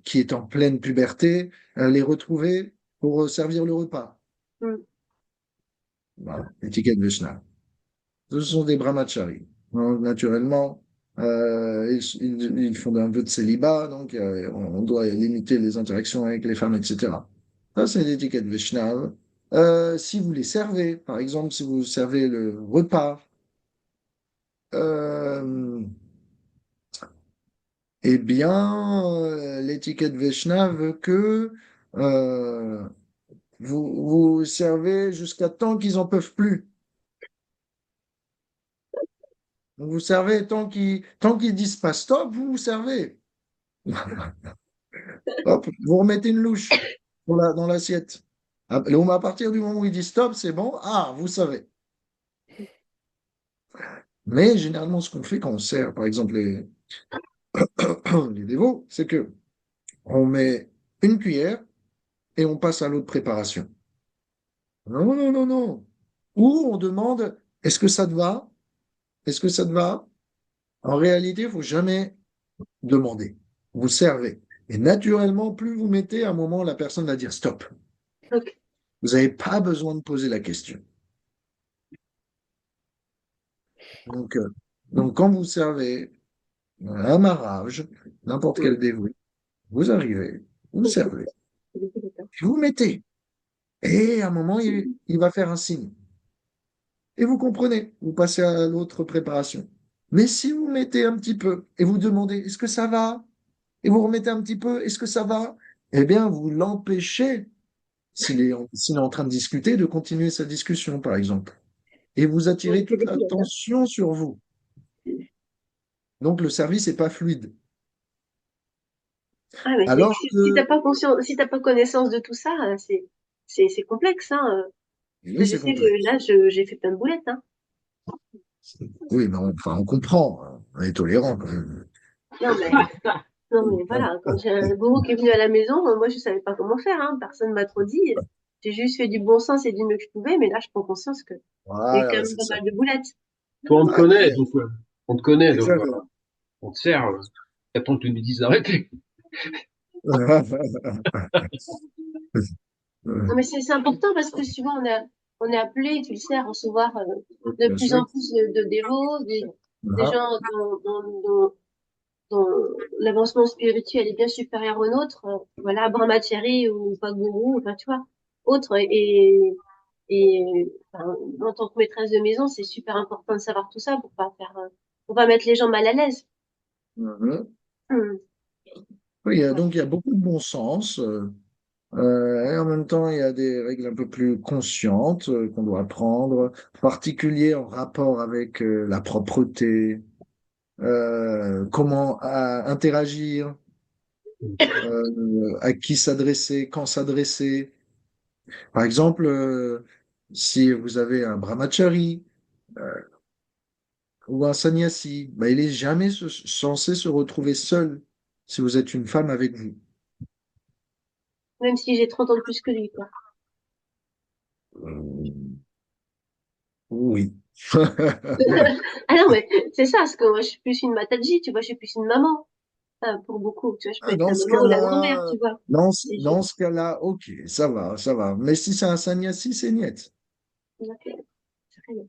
qui est en pleine puberté, les retrouver pour servir le repas. Hum. Voilà, l'étiquette Vaishnava. Ce sont des brahmacharis. Donc, naturellement, ils font un vœu de célibat, donc on doit limiter les interactions avec les femmes, etc. Ça, c'est l'étiquette Vaishnava. Si vous les servez, par exemple, si vous servez le repas, euh, eh bien, l'étiquette Vaishnava veut que euh, vous servez jusqu'à temps qu'ils en peuvent plus. Donc, vous servez tant qu'ils disent pas stop, vous servez. Hop, vous remettez une louche dans l'assiette. À partir du moment où ils disent stop, c'est bon. Ah, vous savez. Mais généralement, ce qu'on fait quand on sert, par exemple, les dévots, c'est que on met une cuillère et on passe à l'autre préparation. Non, non, non, non. Ou on demande, est-ce que ça te va? Est-ce que ça te va? En réalité, il faut jamais demander. Vous servez. Et naturellement, plus vous mettez, à un moment, la personne va dire stop. Ok. Vous n'avez pas besoin de poser la question. Donc, euh, donc quand vous servez un marrage, n'importe Mm. quel dévoué, vous arrivez, vous Ok. servez, puis vous mettez. Et à un moment, il va faire un signe. Et vous comprenez, vous passez à l'autre préparation. Mais si vous mettez un petit peu et vous demandez est-ce que ça va? Et vous remettez un petit peu, est-ce que ça va? Eh bien, vous l'empêchez, s'il est en train de discuter, de continuer sa discussion, par exemple. Et vous Ouais, attirez c'est toute des pilotes, hein. l'attention sur vous. Donc, le service n'est pas fluide. Ah, mais Alors si t'as que, pas conscience, si t'as pas connaissance de tout ça, c'est complexe, hein. oui, Moi, je c'est sais complexe. que là, j'ai fait plein de boulettes, hein. Oui, mais enfin, on comprend, hein. On est tolérant quand même. Non, mais, non, mais voilà, quand j'ai un gourou qui est venu à la maison, moi, je savais pas comment faire, hein. Personne m'a trop dit. J'ai juste fait du bon sens et du mieux que je pouvais, mais là, je prends conscience que il y a eu quand Voilà, même c'est pas ça. mal de boulettes. Toi, on te Ah, connaît, donc, on te connaît, donc, exactement. on te sert. Attends que tu nous dises d'arrêter. Non, mais c'est important parce que souvent, on est appelé, tu le sais, à recevoir de Bien plus sûr. en plus de dévots, des Ah, gens dont l'avancement spirituel est bien supérieur au nôtre, voilà, Brahmachari ou Paguru, enfin, tu vois, autre. Enfin, en tant que maîtresse de maison, c'est super important de savoir tout ça pour pas mettre les gens mal à l'aise. mhm. Hum, Oui, voilà. donc il y a beaucoup de bon sens. Et en même temps, il y a des règles un peu plus conscientes qu'on doit apprendre, en particulier en rapport avec la propreté, comment interagir, à qui s'adresser, quand s'adresser. Par exemple, si vous avez un brahmachari ou un sannyasi, bah, il est jamais censé se retrouver seul si vous êtes une femme avec vous. Même si j'ai 30 ans de plus que lui, quoi. Euh, oui. Ah non, mais c'est ça, parce que moi, je suis plus une mataji, tu vois, je suis plus une maman. Enfin, pour beaucoup, tu vois, je peux être Dans la ce maman ou la grand-mère, cas-là, tu vois. Et dans ce cas-là, ok, ça va, ça va. Mais si c'est un sannyasi, c'est niet. ok, très bien.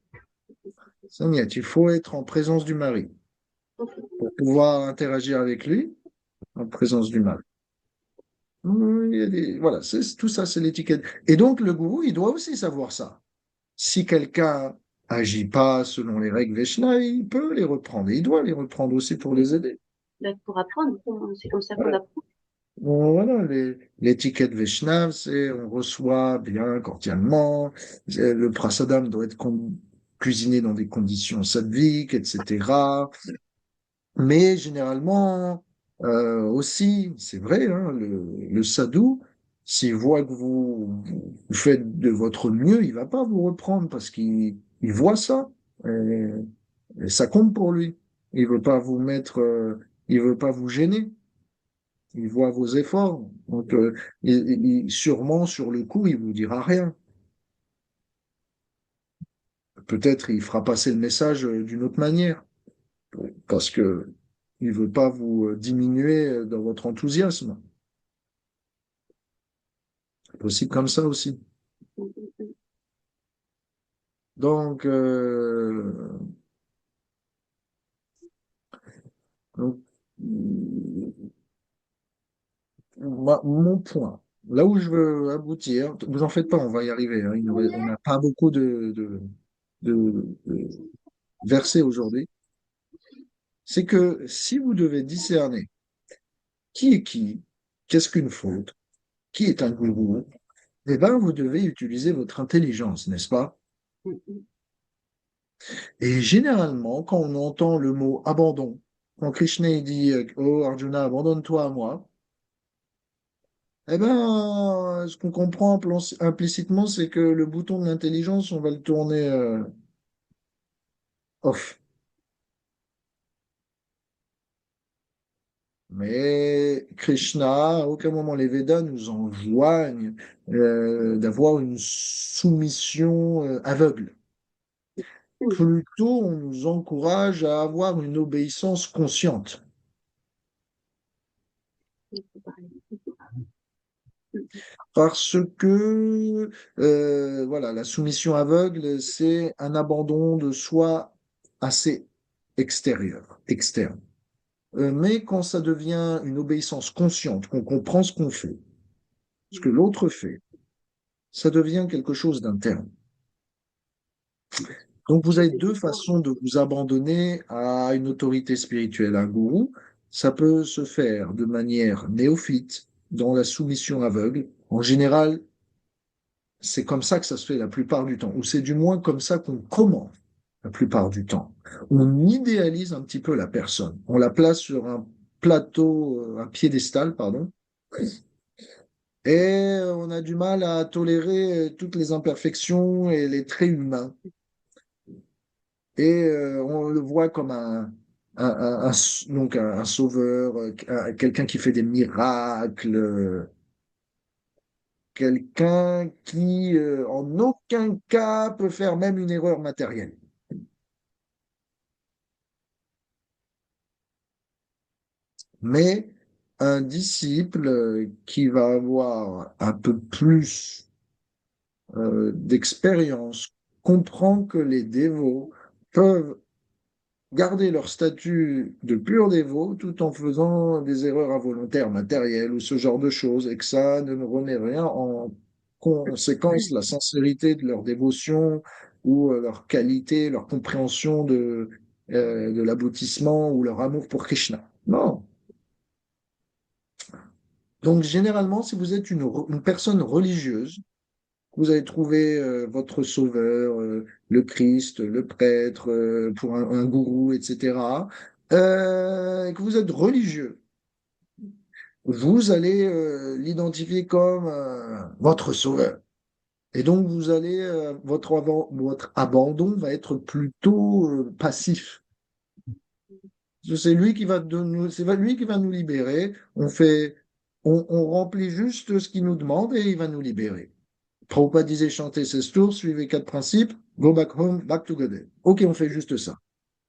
C'est niet. Il faut être en présence du mari Ok. pour pouvoir interagir avec lui en présence du mari. Il y a voilà, tout ça, c'est l'étiquette. Et donc, le gourou, il doit aussi savoir ça. Si quelqu'un agit pas selon les règles Vaishnava, il peut les reprendre. Et il doit les reprendre aussi pour les aider. Ben, pour apprendre, c'est comme ça qu'on Voilà. apprend. Bon, voilà, l'étiquette Vaishnava, c'est on reçoit bien cordialement. Le prasadam doit être cuisiné dans des conditions sattviques, etc. Mais généralement, aussi, c'est vrai, hein, le sadhu, s'il voit que vous faites de votre mieux, il va pas vous reprendre parce qu'il voit ça. Et, et ça compte pour lui. Il veut pas vous mettre, il veut pas vous gêner. Il voit vos efforts. Donc, sûrement, sur le coup, il vous dira rien. Peut-être il fera passer le message d'une autre manière parce que il veut pas vous diminuer dans votre enthousiasme. C'est possible comme ça aussi. Donc, donc, mon point, là où je veux aboutir, vous en faites pas, on va y arriver, hein, on n'a pas beaucoup de versets aujourd'hui, c'est que si vous devez discerner qui est qui, qu'est-ce qu'une faute, qui est un gourou, eh ben, vous devez utiliser votre intelligence, n'est-ce pas? Et généralement, quand on entend le mot abandon, quand Krishna il dit Oh Arjuna, abandonne-toi à moi, eh ben, ce qu'on comprend implicitement, c'est que le bouton de l'intelligence, on va le tourner off. Mais Krishna, à aucun moment les Védas nous enjoignent d'avoir une soumission aveugle. Plutôt, on nous encourage à avoir une obéissance consciente. Parce que voilà, la soumission aveugle, c'est un abandon de soi assez extérieur, externe. Mais quand ça devient une obéissance consciente, qu'on comprend ce qu'on fait, ce que l'autre fait, ça devient quelque chose d'interne. Donc vous avez deux façons de vous abandonner à une autorité spirituelle, un gourou. Ça peut se faire de manière néophyte, dans la soumission aveugle. En général, c'est comme ça que ça se fait la plupart du temps, ou c'est du moins comme ça qu'on commence la plupart du temps. On idéalise un petit peu la personne. On la place sur un plateau, un piédestal, pardon, et on a du mal à tolérer toutes les imperfections et les traits humains. Et on le voit comme donc un sauveur, quelqu'un qui fait des miracles, quelqu'un qui, en aucun cas, peut faire même une erreur matérielle. Mais un disciple qui va avoir un peu plus d'expérience comprend que les dévots peuvent garder leur statut de pur dévot tout en faisant des erreurs involontaires matérielles ou ce genre de choses, et que ça ne remet rien en conséquence la sincérité de leur dévotion ou leur qualité, leur compréhension de l'aboutissement ou leur amour pour Krishna. Non. Donc, généralement, si vous êtes une personne religieuse, vous avez trouvé votre sauveur, le Christ, le prêtre, pour un gourou, etc., et que vous êtes religieux, vous allez l'identifier comme votre sauveur. Et donc, votre abandon va être plutôt passif. C'est lui qui va c'est lui qui va nous libérer. On remplit juste ce qu'il nous demande et il va nous libérer. Prabhupada disait chanter 16 tours, suivez 4 principes, go back home, back to God. Ok, on fait juste ça.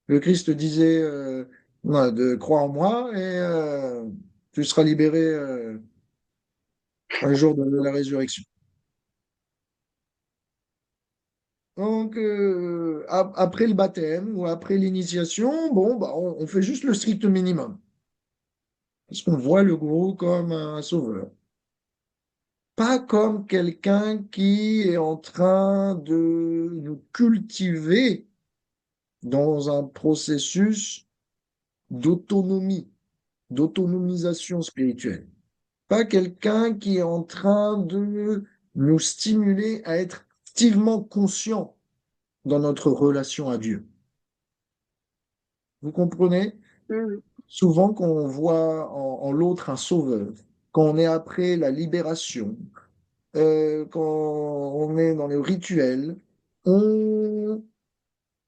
Le Christ disait de croire en moi et tu seras libéré un jour de la résurrection. Donc, après le baptême ou après l'initiation, bon, bah, on fait juste le strict minimum. Parce qu'on voit le gourou comme un sauveur. Pas comme quelqu'un qui est en train de nous cultiver dans un processus d'autonomie, d'autonomisation spirituelle. Pas quelqu'un qui est en train de nous stimuler à être activement conscients dans notre relation à Dieu. Vous comprenez? Souvent, quand on voit en l'autre un sauveur, quand on est après la libération, quand on est dans le rituel, on,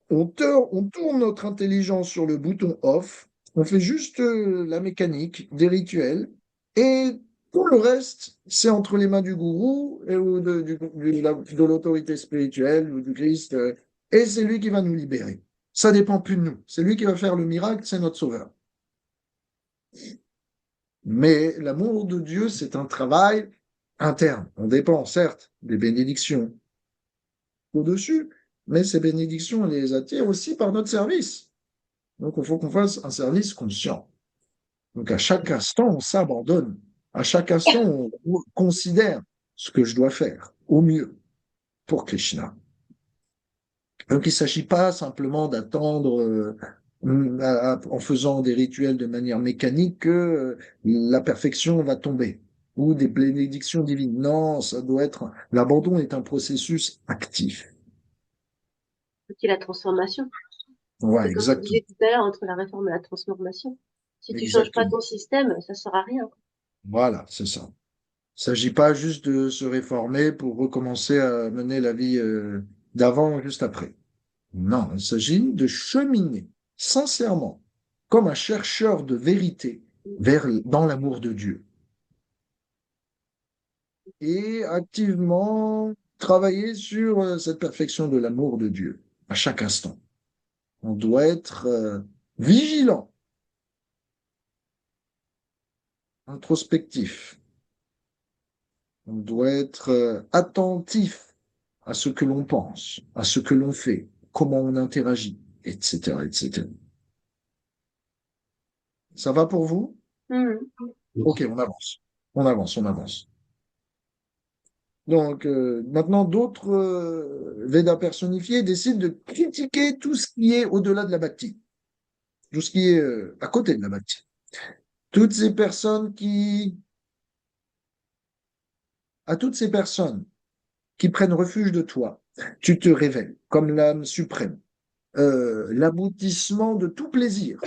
on tourne notre intelligence sur le bouton off, on fait juste la mécanique des rituels, et tout le reste, c'est entre les mains du gourou ou de l'autorité spirituelle ou du Christ, et c'est lui qui va nous libérer. Ça dépend plus de nous. C'est lui qui va faire le miracle, c'est notre sauveur. Mais l'amour de Dieu, c'est un travail interne. On dépend, certes, des bénédictions au-dessus, mais ces bénédictions, on les attire aussi par notre service. Donc, il faut qu'on fasse un service conscient. Donc, à chaque instant, on s'abandonne. À chaque instant, on considère ce que je dois faire au mieux pour Krishna. Donc, il ne s'agit pas simplement d'attendre en faisant des rituels de manière mécanique que la perfection va tomber ou des bénédictions divines. Non, ça doit être, l'abandon est un processus actif. C'est la transformation. Ouais, C'est comme je exactement. disais tout à l'heure, entre la réforme et la transformation. Si tu changes pas Exactement. ton système, ça sert à rien. Voilà, c'est ça. Il ne s'agit pas juste de se réformer pour recommencer à mener la vie d'avant juste après. Non, il s'agit de cheminer sincèrement comme un chercheur de vérité dans l'amour de Dieu. Et activement travailler sur cette perfection de l'amour de Dieu à chaque instant. On doit être vigilant, introspectif. On doit être attentif à ce que l'on pense, à ce que l'on fait, comment on interagit, etc., etc. Ça va pour vous? Mhm. Ok, on avance. On avance, on avance. Donc, maintenant, d'autres Védas personnifiés décident de critiquer tout ce qui est au-delà de la bhakti, tout ce qui est à côté de la bhakti. Toutes ces personnes à toutes ces personnes qui prennent refuge de toi, tu te révèles comme l'âme suprême, l'aboutissement de tout plaisir.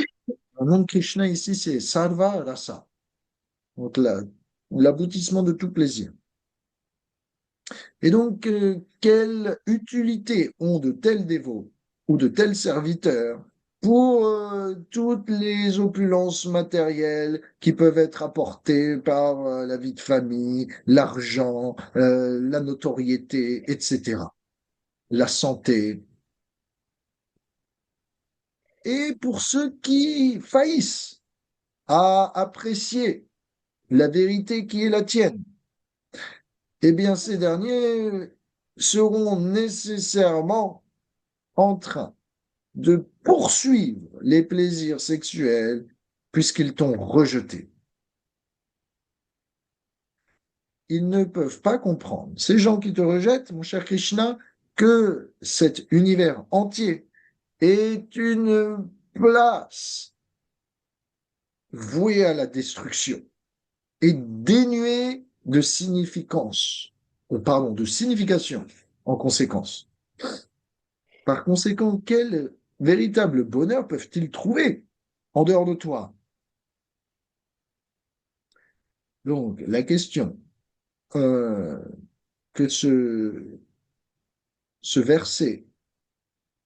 Le nom de Krishna ici, c'est Sarva Rasa, donc l'aboutissement de tout plaisir. Et donc, quelle utilité ont de tels dévots ou de tels serviteurs pour toutes les opulences matérielles qui peuvent être apportées par la vie de famille, l'argent, la notoriété, etc., la santé. Et pour ceux qui faillissent à apprécier la vérité qui est la tienne, eh bien, ces derniers seront nécessairement en train de poursuivre les plaisirs sexuels puisqu'ils t'ont rejeté. Ils ne peuvent pas comprendre, ces gens qui te rejettent, mon cher Krishna, que cet univers entier est une place vouée à la destruction et dénuée de significance, pardon, de signification en conséquence. Par conséquent, quel véritable bonheur peuvent-ils trouver en dehors de toi? Donc, la question euh, que ce verset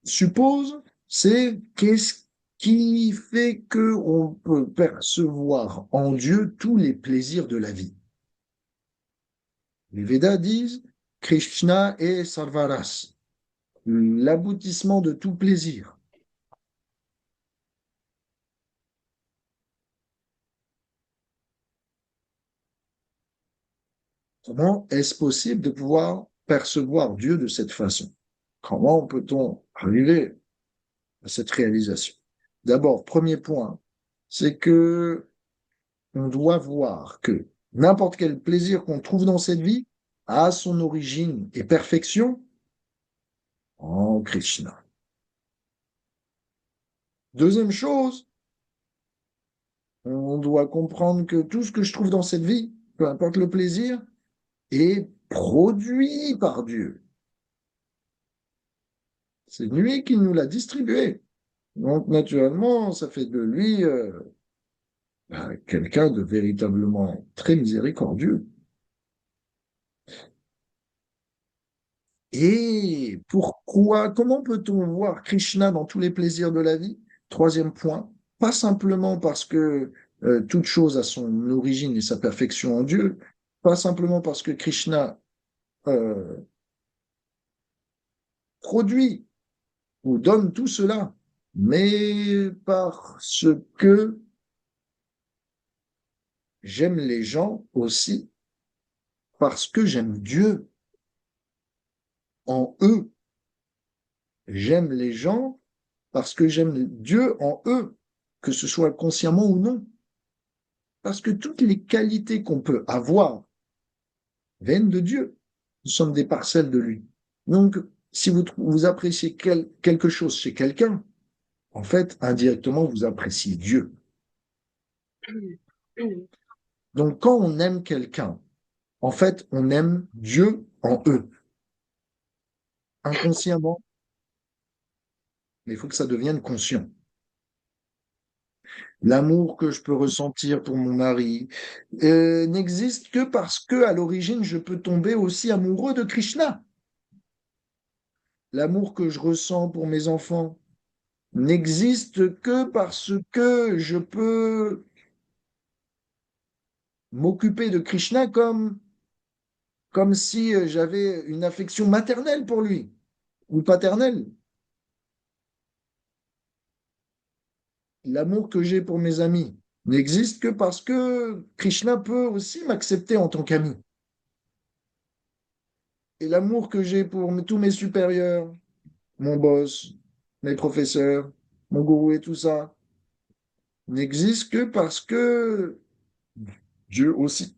suppose, c'est qu'est-ce qui fait qu'on peut percevoir en Dieu tous les plaisirs de la vie. Les Védas disent Krishna est Sarvaras, l'aboutissement de tout plaisir. Comment est-ce possible de pouvoir percevoir Dieu de cette façon? Comment peut-on arriver à cette réalisation? D'abord, premier point, c'est que on doit voir que n'importe quel plaisir qu'on trouve dans cette vie a son origine et perfection en Krishna. Deuxième chose, on doit comprendre que tout ce que je trouve dans cette vie, peu importe le plaisir, est produit par Dieu. C'est lui qui nous l'a distribué. Donc, naturellement, ça fait de lui quelqu'un de véritablement très miséricordieux. Et pourquoi, comment peut-on voir Krishna dans tous les plaisirs de la vie? Troisième point, pas simplement parce que toute chose a son origine et sa perfection en Dieu, pas simplement parce que Krishna euh, produit ou donne tout cela, mais parce que j'aime les gens aussi, parce que j'aime Dieu en eux. J'aime les gens parce que j'aime Dieu en eux, que ce soit consciemment ou non. Parce que toutes les qualités qu'on peut avoir viennent de Dieu. Nous sommes des parcelles de lui. Donc, si vous appréciez quelque chose chez quelqu'un, en fait, indirectement, vous appréciez Dieu. Donc, quand on aime quelqu'un, en fait, on aime Dieu en eux. Inconsciemment, mais il faut que ça devienne conscient. L'amour que je peux ressentir pour mon mari n'existe que parce que, à l'origine, je peux tomber aussi amoureux de Krishna. L'amour que je ressens pour mes enfants n'existe que parce que je peux m'occuper de Krishna comme si j'avais une affection maternelle pour lui ou paternelle. L'amour que j'ai pour mes amis n'existe que parce que Krishna peut aussi m'accepter en tant qu'ami. Et l'amour que j'ai pour tous mes supérieurs, mon boss, mes professeurs, mon gourou et tout ça, n'existe que parce que Dieu aussi,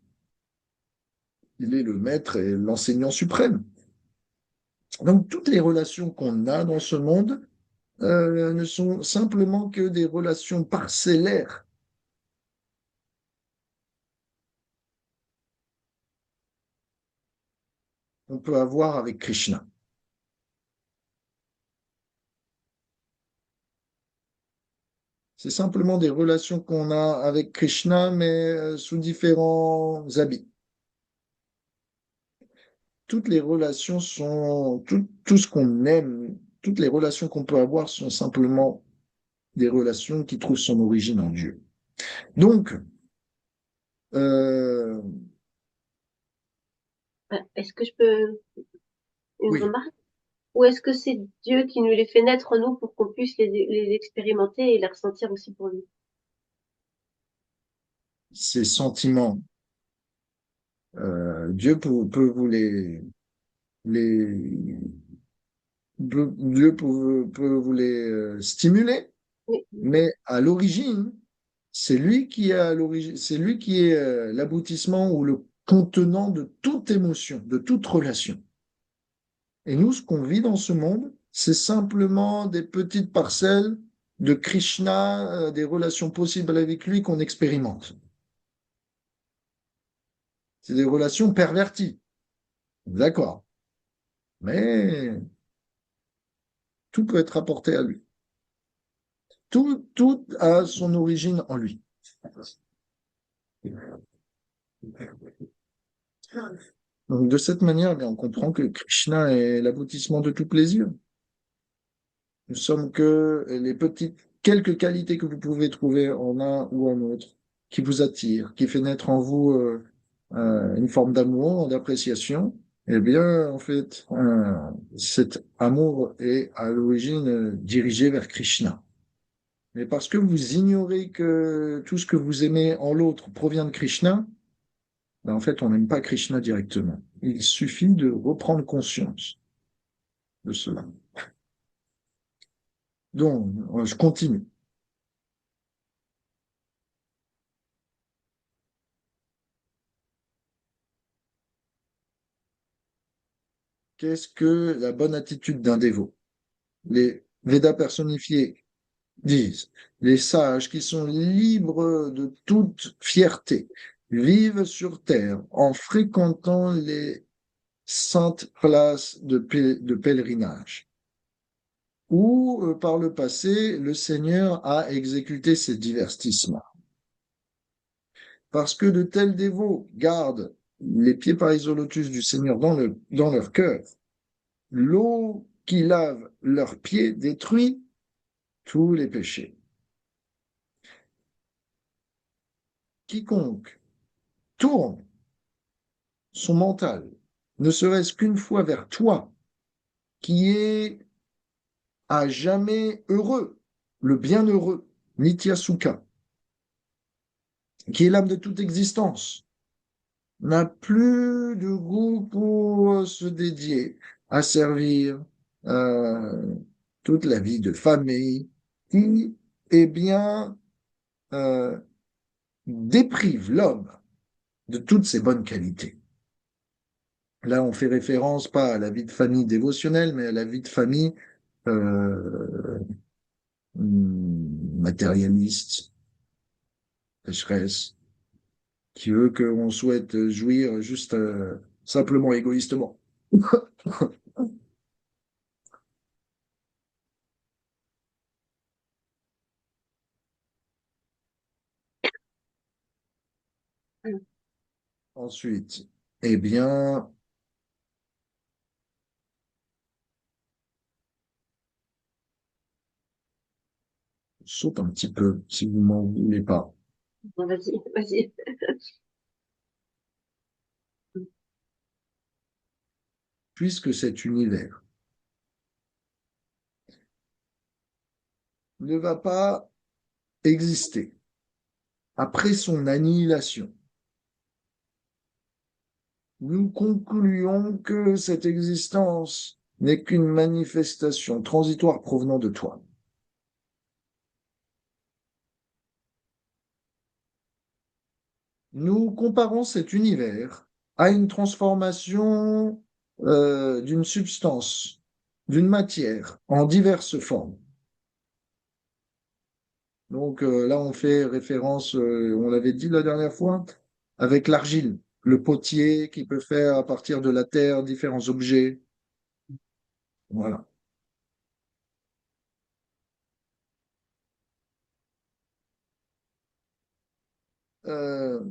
il est le maître et l'enseignant suprême. Donc toutes les relations qu'on a dans ce monde ne sont simplement que des relations parcellaires qu'on peut avoir avec Krishna. C'est simplement des relations qu'on a avec Krishna, mais sous différents habits. Toutes les relations sont, tout ce qu'on aime, toutes les relations qu'on peut avoir sont simplement des relations qui trouvent son origine en Dieu. Donc, euh, Est-ce que je peux une oui, remarque? Ou est-ce que c'est Dieu qui nous les fait naître en nous pour qu'on puisse les expérimenter et les ressentir aussi pour lui? ces sentiments, Dieu peut vous les Dieu peut vous les stimuler, Oui, mais à l'origine, c'est lui qui est à l'origine, c'est lui qui est l'aboutissement ou le contenant de toute émotion, de toute relation. Et nous, ce qu'on vit dans ce monde, c'est simplement des petites parcelles de Krishna, des relations possibles avec lui qu'on expérimente. C'est des relations perverties, d'accord, mais tout peut être rapporté à lui. Tout a son origine en lui. Donc, de cette manière, eh bien, on comprend que Krishna est l'aboutissement de tout plaisir. Nous sommes que les petites, quelques qualités que vous pouvez trouver en un ou en autre, qui vous attirent, qui fait naître en vous une forme d'amour, d'appréciation. Eh bien, en fait, cet amour est à l'origine dirigé vers Krishna. Mais parce que vous ignorez que tout ce que vous aimez en l'autre provient de Krishna, ben, en fait, on n'aime pas Krishna directement. Il suffit de reprendre conscience de cela. Donc, je continue. Qu'est-ce que la bonne attitude d'un dévot? Les Védas personnifiés disent, les sages qui sont libres de toute fierté vivent sur terre en fréquentant les saintes places de pèlerinage, où par le passé, le Seigneur a exécuté ses divertissements. Parce que de tels dévots gardent les pieds pareils au lotus du Seigneur dans leur cœur, l'eau qui lave leurs pieds détruit tous les péchés. Quiconque tourne son mental, ne serait-ce qu'une fois vers toi, qui est à jamais heureux, le bienheureux, Nitya Sukha, qui est l'âme de toute existence, n'a plus de goût pour se dédier à servir euh, toute la vie de famille, qui, eh bien, euh, déprive l'homme de toutes ses bonnes qualités. Là, on fait référence pas à la vie de famille dévotionnelle, mais à la vie de famille euh, matérialiste, pécheresse, qui veut qu'on souhaite jouir juste simplement égoïstement. Ensuite, eh bien, je saute un petit peu si vous m'en voulez pas. bon, vas-y, vas-y. puisque cet univers ne va pas exister après son annihilation, nous concluons que cette existence n'est qu'une manifestation transitoire provenant de toi. Nous comparons cet univers à une transformation d'une substance, d'une matière en diverses formes. Donc là, on fait référence, on l'avait dit la dernière fois, avec l'argile, le potier qui peut faire à partir de la terre différents objets. Voilà. Euh,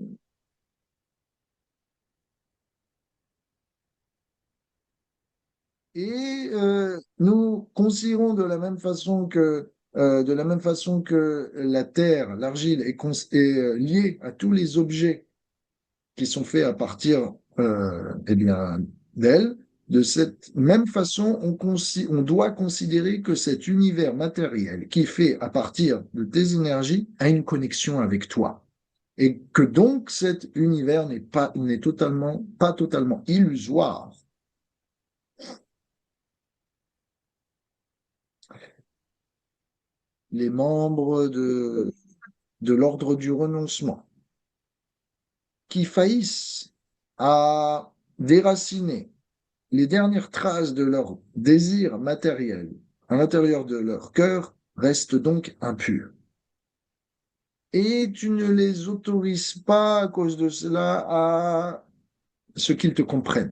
et nous considérons de la même façon que la terre, l'argile est liée à tous les objets qui sont faits à partir eh bien, d'elle. De cette même façon, on doit considérer que cet univers matériel qui est fait à partir de tes énergies a une connexion avec toi. Et que donc cet univers pas totalement illusoire. Les membres de l'ordre du renoncement qui faillissent à déraciner les dernières traces de leur désir matériel à l'intérieur de leur cœur restent donc impures. Et tu ne les autorises pas à cause de cela à ce qu'ils te comprennent.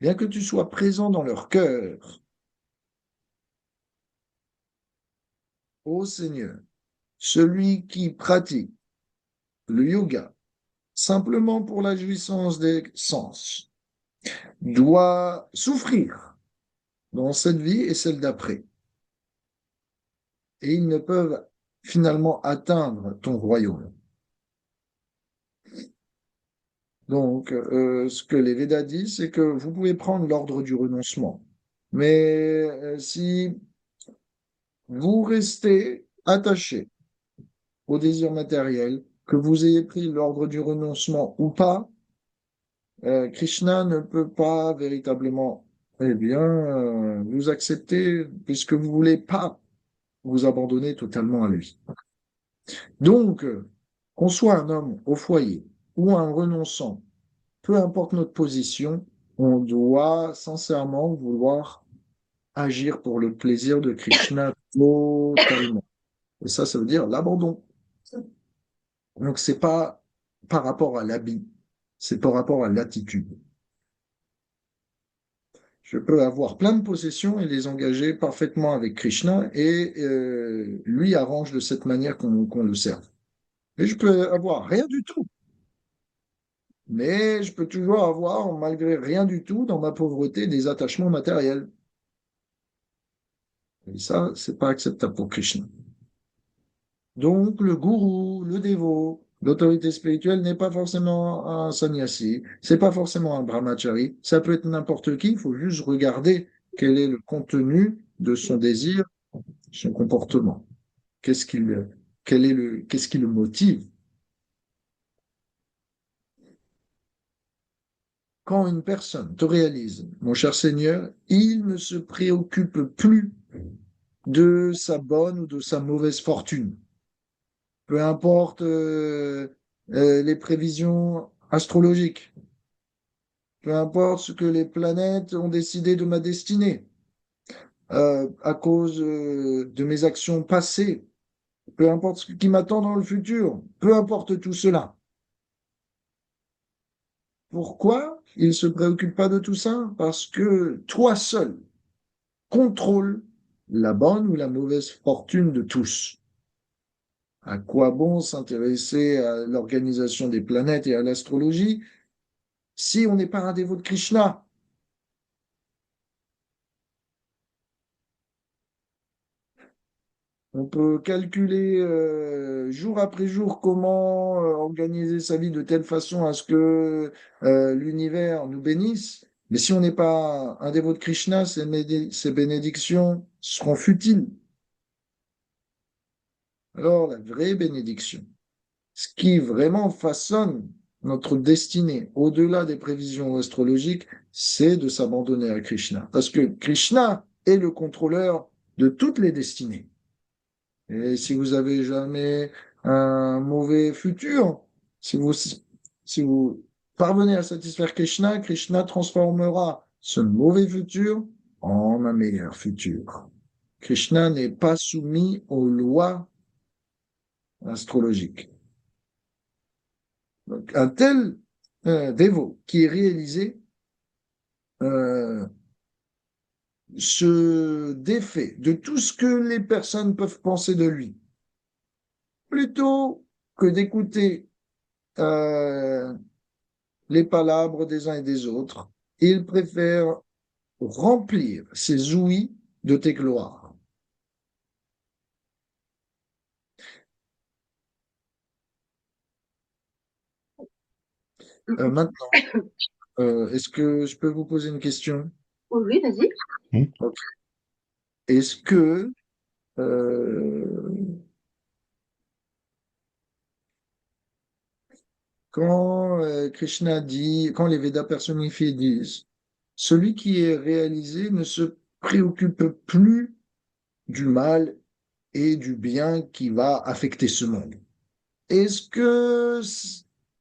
Bien que tu sois présent dans leur cœur, ô Seigneur, celui qui pratique le yoga simplement pour la jouissance des sens doit souffrir dans cette vie et celle d'après. Et ils ne peuvent finalement atteindre ton royaume. Donc, ce que les Védas disent, c'est que vous pouvez prendre l'ordre du renoncement. Mais si vous restez attaché au désir matériel, que vous ayez pris l'ordre du renoncement ou pas, Krishna ne peut pas véritablement, eh bien, vous accepter puisque vous voulez pas vous abandonner totalement à lui. Donc, qu'on soit un homme au foyer ou un renonçant, peu importe notre position, on doit sincèrement vouloir agir pour le plaisir de Krishna totalement. Et ça veut dire l'abandon. Donc, c'est pas par rapport à l'habit, c'est par rapport à l'attitude. Je peux avoir plein de possessions et les engager parfaitement avec Krishna et lui arrange de cette manière qu'on le serve. Et je peux avoir rien du tout, mais je peux toujours avoir, malgré rien du tout, dans ma pauvreté, des attachements matériels. Et ça, c'est pas acceptable pour Krishna. Donc, le gourou, le dévot, l'autorité spirituelle n'est pas forcément un sannyasi, c'est pas forcément un brahmachari, ça peut être n'importe qui, il faut juste regarder quel est le contenu de son désir, son comportement. Qu'est-ce qui le motive? Quand une personne te réalise, mon cher Seigneur, il ne se préoccupe plus de sa bonne ou de sa mauvaise fortune. Peu importe les prévisions astrologiques, peu importe ce que les planètes ont décidé de ma destinée, à cause de mes actions passées, peu importe ce qui m'attend dans le futur, peu importe tout cela. Pourquoi il ne se préoccupe pas de tout ça? Parce que toi seul contrôles la bonne ou la mauvaise fortune de tous. À quoi bon s'intéresser à l'organisation des planètes et à l'astrologie si on n'est pas un dévot de Krishna? On peut calculer jour après jour comment organiser sa vie de telle façon à ce que l'univers nous bénisse, Mais si on n'est pas un dévot de Krishna, ces bénédictions seront futiles. Alors, la vraie bénédiction, ce qui vraiment façonne notre destinée, au-delà des prévisions astrologiques, c'est de s'abandonner à Krishna. Parce que Krishna est le contrôleur de toutes les destinées. Et si vous avez jamais un mauvais futur, si vous parvenez à satisfaire Krishna, Krishna transformera ce mauvais futur en un meilleur futur. Krishna n'est pas soumis aux lois astrologiques. Donc, un tel dévot qui est réalisé euh, se défait de tout ce que les personnes peuvent penser de lui, plutôt que d'écouter euh, les palabres des uns et des autres. Il préfère remplir ses ouïes de tes gloires. Maintenant, est-ce que je peux vous poser une question? Oui, vas-y. Ok. Est-ce que euh, quand Krishna dit, quand les Védas personnifiés disent, celui qui est réalisé ne se préoccupe plus du mal et du bien qui va affecter ce monde. Est-ce que,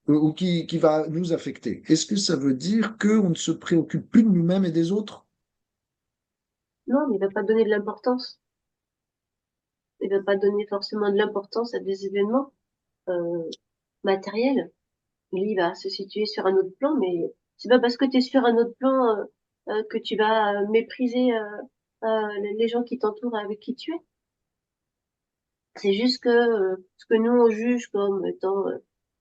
ou qui va nous affecter, est-ce que ça veut dire qu'on ne se préoccupe plus de nous-mêmes et des autres? Non, mais il va pas donner de l'importance. Il va pas donner forcément de l'importance à des événements euh, matériels. Lui, il va se situer sur un autre plan, mais c'est pas parce que tu es sur un autre plan que tu vas mépriser les gens qui t'entourent avec qui tu es. C'est juste que ce que nous on juge comme étant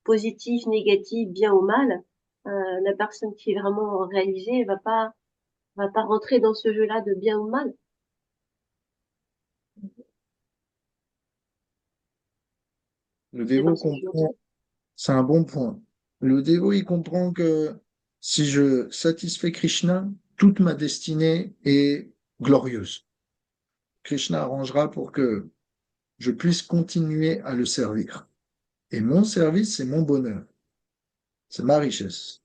positif, négatif, bien ou mal, la personne qui est vraiment réalisée va pas rentrer dans ce jeu-là de bien ou mal. Le Je sais pas dévot si tu l'entends. comprend, c'est un bon point. Le dévot, il comprend que si je satisfais Krishna, toute ma destinée est glorieuse. Krishna arrangera pour que je puisse continuer à le servir. Et mon service, c'est mon bonheur, c'est ma richesse.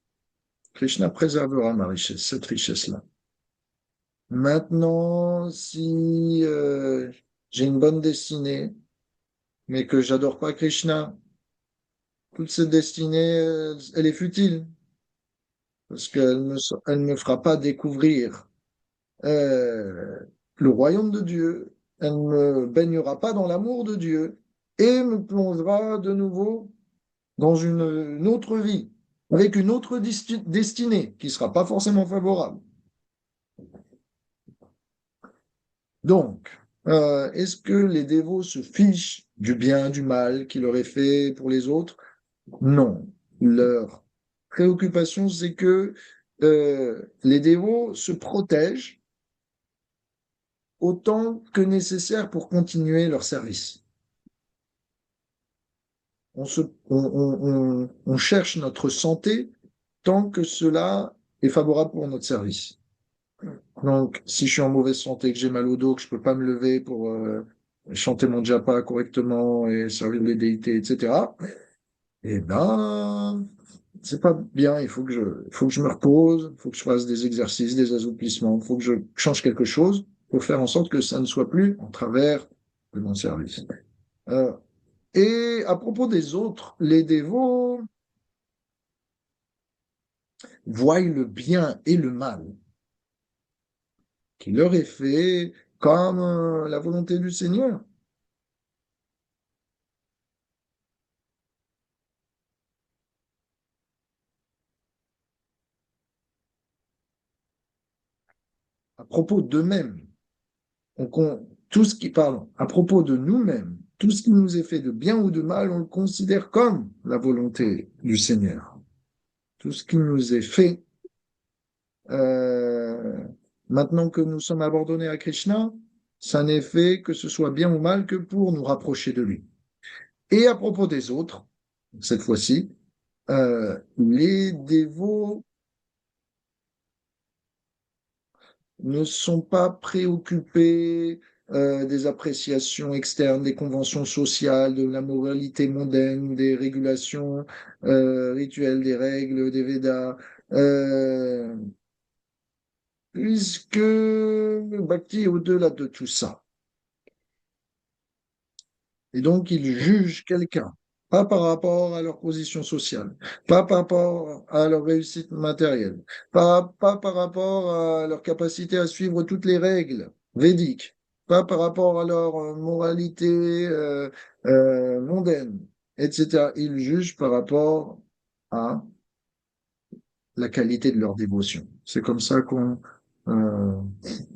Krishna préservera ma richesse, cette richesse-là. Maintenant, si j'ai une bonne destinée, mais que j'adore pas Krishna, toute cette destinée, elle est futile, parce elle me fera pas découvrir euh, le royaume de Dieu, elle me baignera pas dans l'amour de Dieu, et me plongera de nouveau dans une autre vie, avec une autre destinée, qui sera pas forcément favorable. Donc, est-ce que les dévots se fichent du bien, du mal qu'il aurait fait pour les autres? Non. Leur préoccupation, c'est que les dévots se protègent autant que nécessaire pour continuer leur service. On, se, on cherche notre santé tant que cela est favorable pour notre service. Donc, si je suis en mauvaise santé, que j'ai mal au dos, que je peux pas me lever pour chanter mon japa correctement et servir les déités, etc., eh ben, c'est pas bien. Il faut que je me repose, il faut que je fasse des exercices, des assouplissements, il faut que je change quelque chose pour faire en sorte que ça ne soit plus en travers de mon service. Euh, et à propos des autres, les dévots voient le bien et le mal qui leur est fait comme la volonté du Seigneur. À propos d'eux-mêmes, tout ce qui parle à propos de nous-mêmes, tout ce qui nous est fait de bien ou de mal, on le considère comme la volonté du Seigneur. Tout ce qui nous est fait, euh, maintenant que nous sommes abandonnés à Krishna, ça n'est fait que ce soit bien ou mal que pour nous rapprocher de lui. Et à propos des autres, cette fois-ci, les dévots ne sont pas préoccupés des appréciations externes, des conventions sociales, de la moralité mondaine, des régulations rituelles, des règles, des Védas, euh, puisque Bhakti est au-delà de tout ça. Et donc, ils jugent quelqu'un, pas par rapport à leur position sociale, pas par rapport à leur réussite matérielle, pas par rapport à leur capacité à suivre toutes les règles védiques, pas par rapport à leur moralité mondaine, etc. Ils jugent par rapport à la qualité de leur dévotion. C'est comme ça qu'on euh,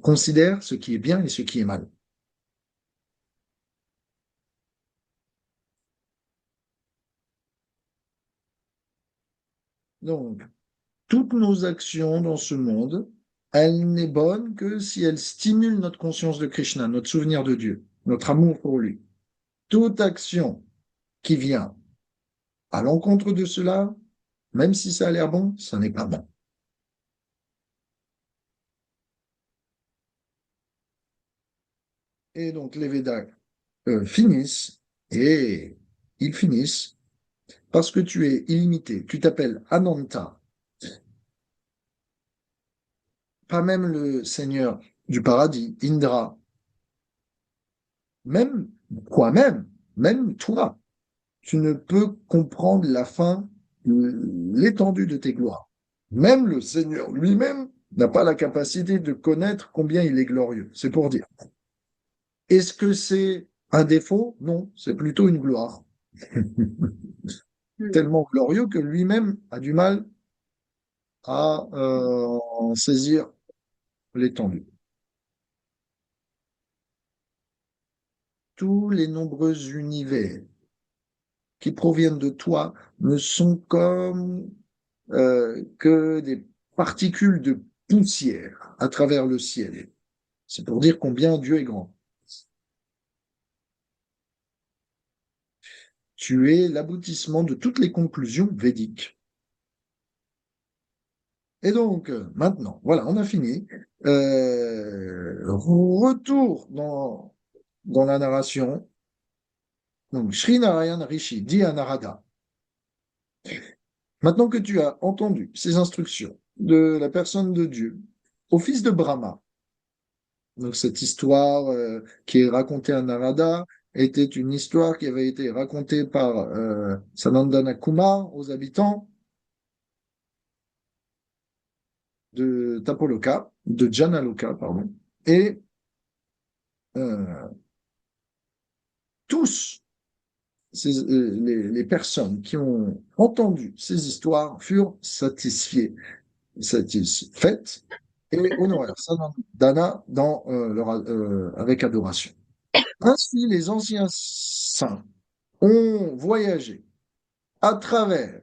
considère ce qui est bien et ce qui est mal. Donc, toutes nos actions dans ce monde, elles n'est bonne que si elles stimulent notre conscience de Krishna, notre souvenir de Dieu, notre amour pour lui. Toute action qui vient à l'encontre de cela, même si ça a l'air bon, ça n'est pas bon. Et donc les Védas finissent, et ils finissent parce que tu es illimité, tu t'appelles Ananta, pas même le Seigneur du paradis, Indra, même toi-même, même toi, tu ne peux comprendre la fin, l'étendue de tes gloires. Même le Seigneur lui-même n'a pas la capacité de connaître combien il est glorieux. C'est pour dire. Est-ce que c'est un défaut? Non, c'est plutôt une gloire. Hmm. Tellement glorieux que lui-même a du mal à en saisir l'étendue. Tous les nombreux univers qui proviennent de toi ne sont comme que des particules de poussière à travers le ciel. C'est pour dire combien Dieu est grand. Tu es l'aboutissement de toutes les conclusions védiques. Et donc, maintenant, voilà, on a fini. Retour dans la narration. Donc, Sri Narayana Rishi dit à Narada, maintenant que tu as entendu ces instructions de la personne de Dieu, au fils de Brahma, donc cette histoire qui est racontée à Narada était une histoire qui avait été racontée par Sanandana Kumar aux habitants de Tapoloka, de Janaloka, pardon. Et euh, tous les personnes qui ont entendu ces histoires furent satisfaites et honorèrent Sanandana avec adoration. Ainsi, les anciens saints ont voyagé à travers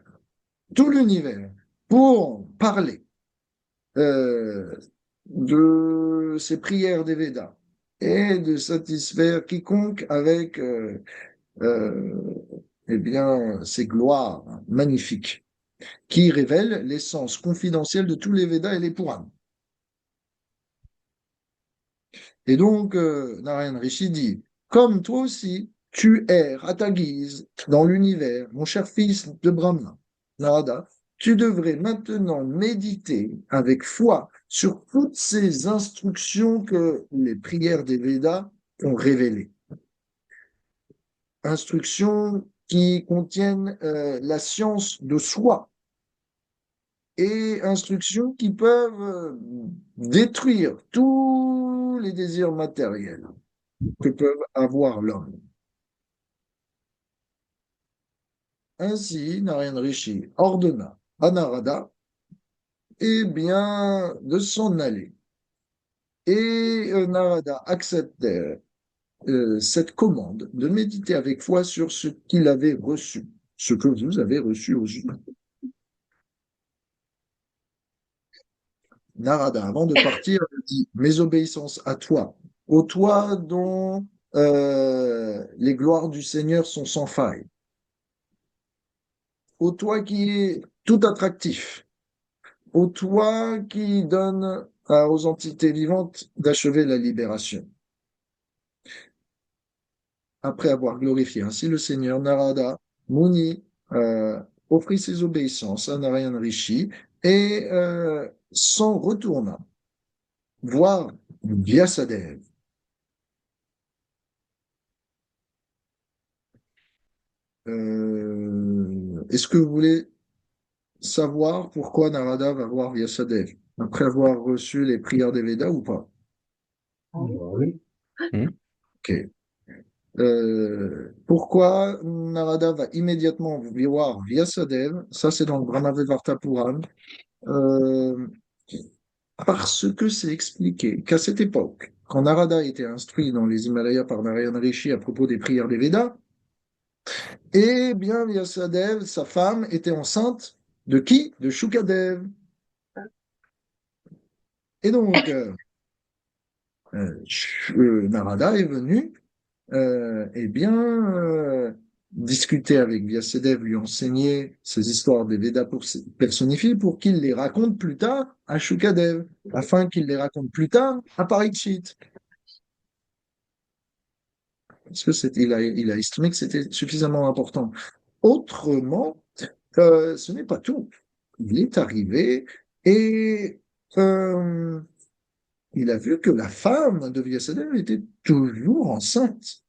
tout l'univers pour parler euh, de ces prières des Védas et de satisfaire quiconque avec euh, eh bien, ces gloires magnifiques qui révèlent l'essence confidentielle de tous les Védas et les Puranas. Et donc, Narayan Rishi dit, comme toi aussi, tu erres à ta guise dans l'univers, mon cher fils de Brahma, Narada, tu devrais maintenant méditer avec foi sur toutes ces instructions que les prières des Védas ont révélées. Instructions qui contiennent la science de soi et instructions qui peuvent détruire tous les désirs matériels que peuvent avoir l'homme. Ainsi, Narayan Rishi ordonna à Narada bien, de s'en aller. Et Narada accepte cette commande de méditer avec foi sur ce qu'il avait reçu, ce que vous avez reçu aux humains. Narada, avant de partir, dit, mes obéissances à toi, ô toi dont les gloires du Seigneur sont sans faille, ô toi qui est tout attractif, ô toi qui donne aux entités vivantes d'achever la libération. Après avoir glorifié ainsi le Seigneur, Narada Muni offrit ses obéissances à Narayan Rishi et s'en retourna voir Vyasadeva. Est-ce que vous voulez savoir pourquoi Narada va voir Vyasadeva après avoir reçu les prières des Védas ou pas? Oui. Ok. Pourquoi Narada va immédiatement voir Vyasadeva? Ça, c'est dans le Brahmavivarta Puran. Parce que c'est expliqué qu'à cette époque, quand Narada était instruit dans les Himalayas par Narayana Rishi à propos des prières des Védas, eh bien, Vyasadeva, sa femme, était enceinte de qui? De Shukadev. Et donc, Narada est venu, eh bien, discuter avec Vyasadeva, lui enseigner ces histoires des Védas personnifiées pour qu'il les raconte plus tard à Shukadev, afin qu'il les raconte plus tard à Parikshit. Parce que il a estimé que c'était suffisamment important. Autrement, ce n'est pas tout. Il est arrivé et il a vu que la femme de Vyasadeva était toujours enceinte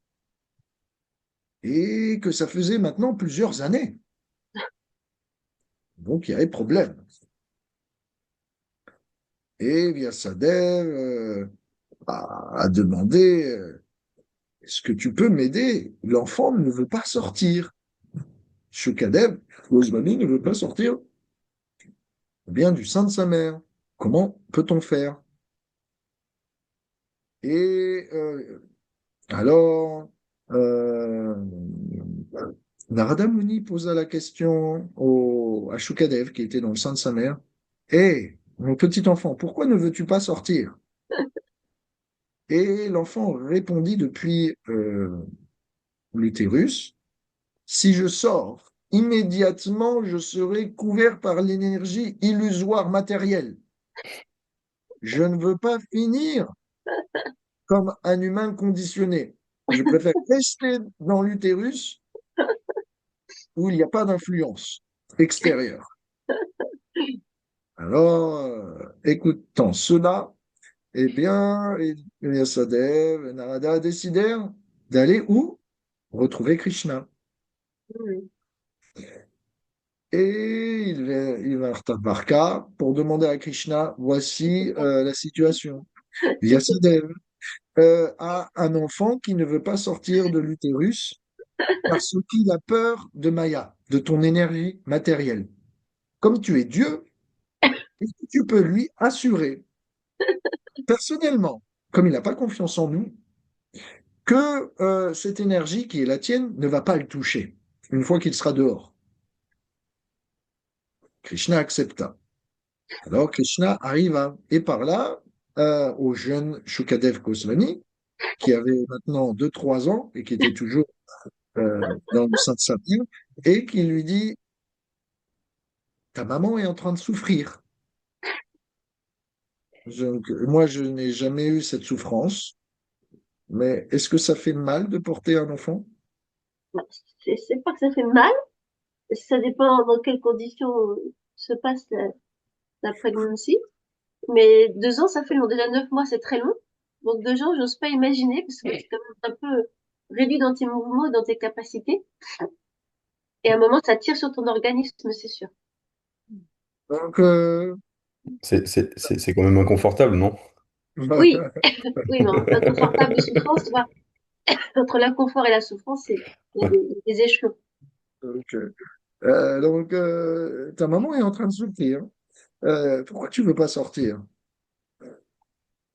et que ça faisait maintenant plusieurs années. Donc il y avait problème. Et Vyasadeva a demandé est-ce que tu peux m'aider? L'enfant ne veut pas sortir. Shukadev, Goswami ne veut pas sortir bien du sein de sa mère. Comment peut-on faire? Et alors, euh, Narada Muni posa la question à Shukadev, qui était dans le sein de sa mère. Hé, mon petit enfant, pourquoi ne veux-tu pas sortir? Et l'enfant répondit depuis l'utérus, si je sors, immédiatement je serai couvert par l'énergie illusoire matérielle. Je ne veux pas finir comme un humain conditionné. Je préfère rester dans l'utérus où il n'y a pas d'influence extérieure. Alors, écoutant cela, eh bien, Vyasadeva et Narada décidèrent d'aller où? Retrouver Krishna. Oui. Et ils vinrent à Dvarka pour demander à Krishna, voici la situation. Vyasadeva a un enfant qui ne veut pas sortir de l'utérus parce qu'il a peur de Maya, de ton énergie matérielle. Comme tu es Dieu, est-ce que tu peux lui assurer personnellement, comme il n'a pas confiance en nous, que cette énergie qui est la tienne ne va pas le toucher une fois qu'il sera dehors? Krishna accepta. Alors Krishna arriva et parla au jeune Shukadev Goswami, qui avait maintenant 2-3 ans et qui était toujours dans le sein de sa mère, et qui lui dit, ta maman est en train de souffrir. Donc, moi, je n'ai jamais eu cette souffrance, mais est-ce que ça fait mal de porter un enfant? C'est pas que ça fait mal, ça dépend dans quelles conditions se passe la prégnancy. Mais 2 ans, ça fait long. Déjà 9 mois, c'est très long. Donc 2 ans, j'ose pas imaginer parce que t'es quand même un peu réduit dans tes mouvements et dans tes capacités. Et à un moment, ça tire sur ton organisme, c'est sûr. Donc, C'est quand même inconfortable, non? Oui, oui, mais inconfortable de souffrance, tu vois. Entre l'inconfort et la souffrance, il y a des échelons. donc, ta maman est en train de souffrir. Pourquoi tu veux pas sortir?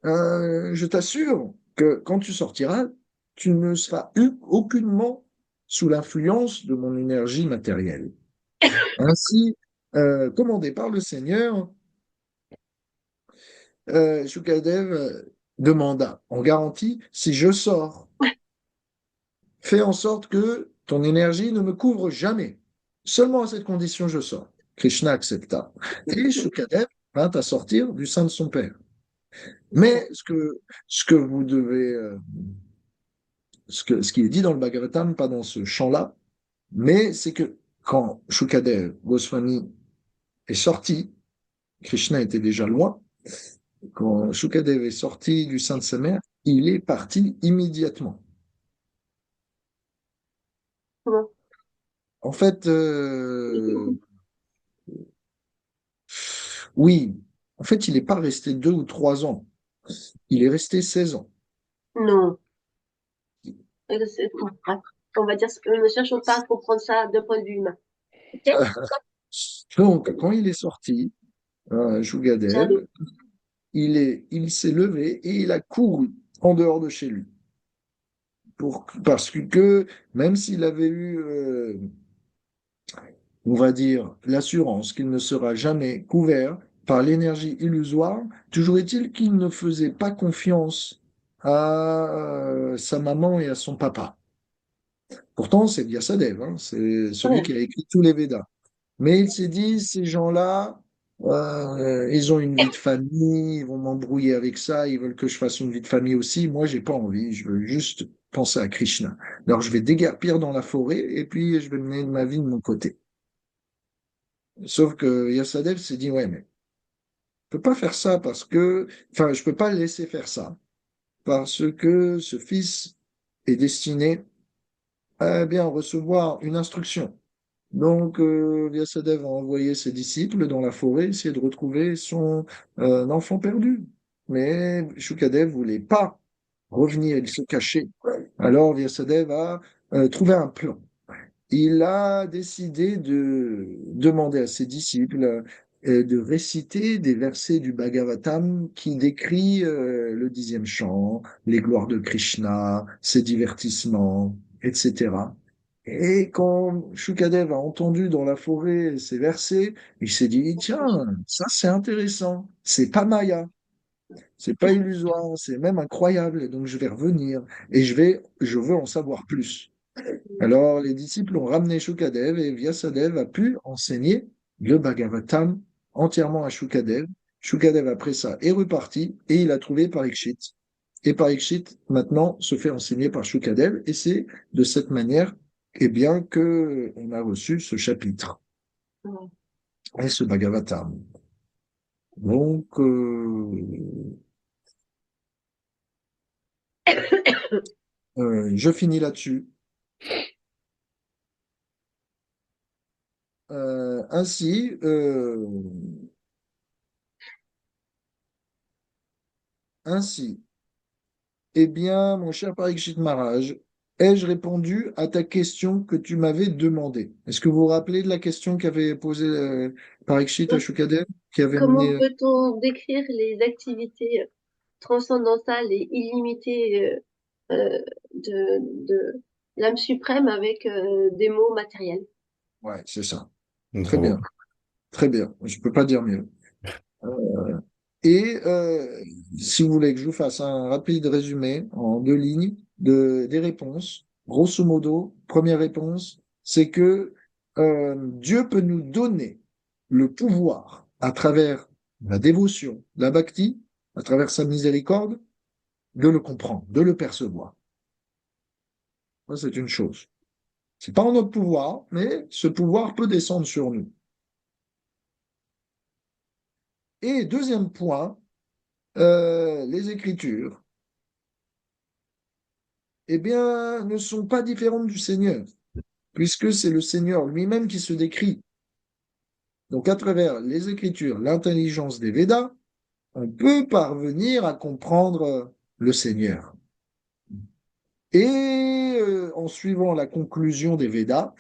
Je t'assure que quand tu sortiras, tu ne seras aucunement sous l'influence de mon énergie matérielle. Ainsi, commandé par le Seigneur, Shukadev demanda en garantie, si je sors, fais en sorte que ton énergie ne me couvre jamais. Seulement à cette condition, je sors. Krishna accepta. Et Shukadev vint à sortir du sein de son père. Mais ce que vous devez, ce qui est dit dans le Bhagavatam, pas dans ce chant-là, mais c'est que quand Shukadev Goswami est sorti, Krishna était déjà loin, quand Shukadev est sorti du sein de sa mère, il est parti immédiatement. Comment? En fait, oui, en fait, il n'est pas resté 2 ou 3 ans, il est resté 16 ans. Non. Bref. On va dire, ne cherchons pas à comprendre ça d'un point de vue humain. Ok? Donc, quand il est sorti, J'arrive. Shukadev, il s'est levé et il a couru en dehors de chez lui. Parce que même s'il avait eu, on va dire, l'assurance qu'il ne sera jamais couvert par l'énergie illusoire, toujours est-il qu'il ne faisait pas confiance à sa maman et à son papa. Pourtant, c'est Vyasadeva, hein, c'est celui Ouais. qui a écrit tous les Védas. Mais il s'est dit, ces gens-là, ils ont une vie de famille, ils vont m'embrouiller avec ça, ils veulent que je fasse une vie de famille aussi. Moi, j'ai pas envie, je veux juste penser à Krishna. Alors, je vais déguerpir dans la forêt et puis je vais mener ma vie de mon côté. Sauf que Yasadev s'est dit, ouais, mais je peux pas faire ça parce que, enfin, je peux pas le laisser faire ça parce que ce fils est destiné à bien recevoir une instruction. Donc, Vyasadeva a envoyé ses disciples dans la forêt essayer de retrouver son enfant perdu. Mais Shukadev voulait pas revenir, il se cachait. Alors Vyasadeva a trouvé un plan. Il a décidé de demander à ses disciples de réciter des versets du Bhagavatam qui décrit le 10e chant, les gloires de Krishna, ses divertissements, etc. Et quand Shukadev a entendu dans la forêt ces versets, il s'est dit, tiens, ça c'est intéressant, c'est pas Maya, c'est pas illusoire, c'est même incroyable, et donc je vais revenir et je veux en savoir plus. Alors, les disciples ont ramené Shukadev et Vyasadev a pu enseigner le Bhagavatam entièrement à Shukadev. Shukadev, après ça, est reparti et il a trouvé Parikshit. Et Parikshit, maintenant, se fait enseigner par Shukadev et c'est de cette manière, eh bien, que on a reçu ce chapitre Ouais. et ce Bhagavatam. Donc, je finis là-dessus. Euh, ainsi, euh, ainsi, eh bien, mon cher Parikshit Maharaj, ai-je répondu à ta question que tu m'avais demandée? Est-ce que vous vous rappelez de la question qu'avait posée Parikshit à Shukadev, qui avait Comment mené... peut-on décrire les activités transcendantales et illimitées de l'âme suprême avec des mots matériels? Ouais, c'est ça. Très Bravo. bien, très bien. Je peux pas dire mieux. Euh, et si vous voulez que je vous fasse un rapide résumé en 2 lignes des réponses, grosso modo, première réponse, c'est que Dieu peut nous donner le pouvoir à travers la dévotion, la bhakti, à travers sa miséricorde, de le comprendre, de le percevoir. Ça, c'est une chose. C'est pas en notre pouvoir, mais ce pouvoir peut descendre sur nous. Et deuxième point, les Écritures eh bien, ne sont pas différentes du Seigneur, puisque c'est le Seigneur lui-même qui se décrit. Donc, à travers les Écritures, l'intelligence des Védas, on peut parvenir à comprendre le Seigneur. Et en suivant la conclusion des Védas,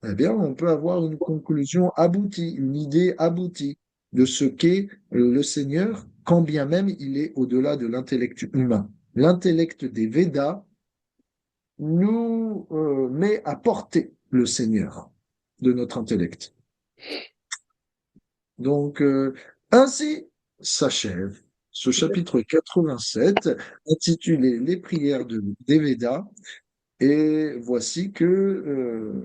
eh bien, on peut avoir une conclusion aboutie, une idée aboutie de ce qu'est le Seigneur, quand bien même il est au-delà de l'intellect humain. L'intellect des Védas nous met à porter le Seigneur de notre intellect. Donc, ainsi s'achève ce chapitre 87 intitulé Les prières des Védas. Et voici que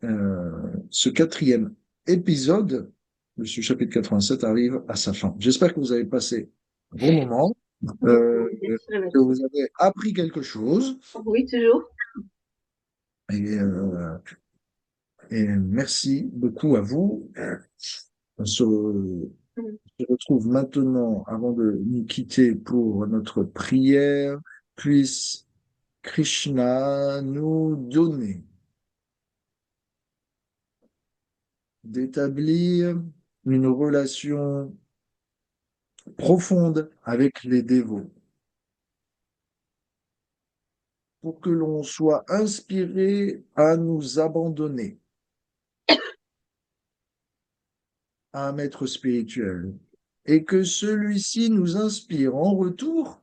ce 4e épisode de ce chapitre 87 arrive à sa fin. J'espère que vous avez passé un bon moment, Bien sûr, que vous avez appris quelque chose. oui, toujours. Et, euh, et merci beaucoup à vous. On Mm. se retrouve maintenant, avant de nous quitter pour notre prière. Puisse Krishna nous donner d'établir une relation profonde avec les dévots, pour que l'on soit inspiré à nous abandonner à un maître spirituel, et que celui-ci nous inspire en retour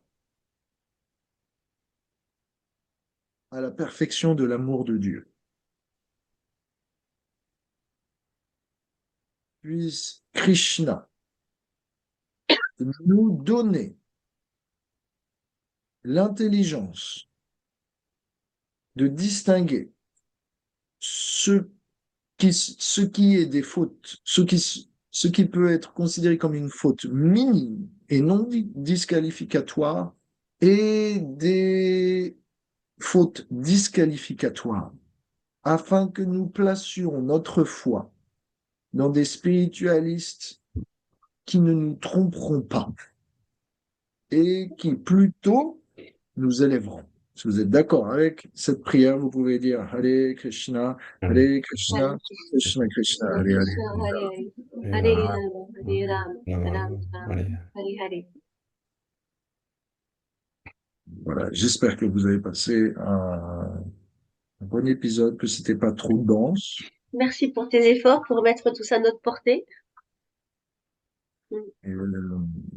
à la perfection de l'amour de Dieu. Puisse Krishna nous donner l'intelligence de distinguer ce ce qui est des fautes, ce qui peut être considéré comme une faute minime et non disqualificatoire, et des fautes disqualificatoires, afin que nous placions notre foi dans des spiritualistes qui ne nous tromperont pas et qui plutôt nous élèveront. Si vous êtes d'accord avec cette prière, vous pouvez dire Hare Krishna, Hare Hare Krishna, Hare Krishna Krishna, Hare Hare Krishna, Hare. Hare Hare, Hare Rama, Rama, Hare Rama, Rama Rama, Hare Hare Hare. Voilà, j'espère que vous avez passé un bon épisode, que c'était pas trop dense. Merci pour tes efforts pour mettre tout ça à notre portée. Mm. Et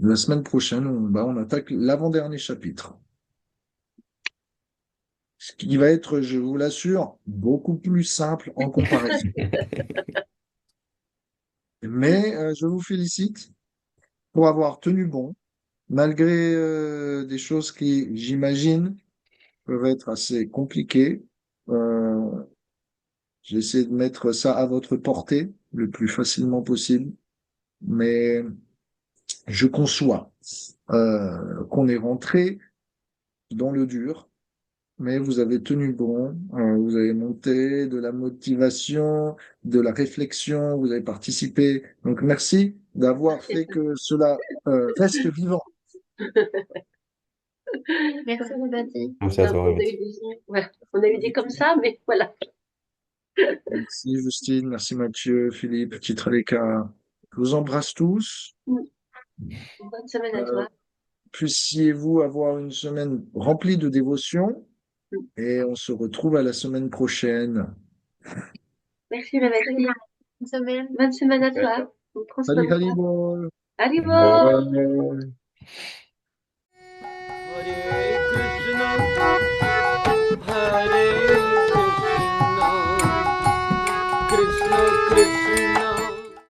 la semaine prochaine, on attaque l'avant-dernier chapitre. Ce qui va être, je vous l'assure, beaucoup plus simple en comparaison. Mais je vous félicite pour avoir tenu bon, malgré des choses qui, j'imagine, peuvent être assez compliquées. Euh, J'essaie de mettre ça à votre portée le plus facilement possible, mais je conçois qu'on est rentré dans le dur, mais vous avez tenu bon, vous avez monté de la motivation, de la réflexion, vous avez participé. Donc merci d'avoir fait que cela reste vivant. Merci, Mélodie. Merci à toi, On a Rémi. eu des, voilà. On a eu des comme ça, mais voilà. Merci Justine, merci Mathieu, Philippe, Titraleka. Je vous embrasse tous. Mm. Bonne semaine à Euh, toi. Puissiez-vous avoir une semaine remplie de dévotion, Mm. et on se retrouve à la semaine prochaine. Merci, Mélodie. Bonne semaine. Bonne semaine à toi. On prend soin Salut, de toi. Haribo. Allez, Hare bon! Ouais. Hare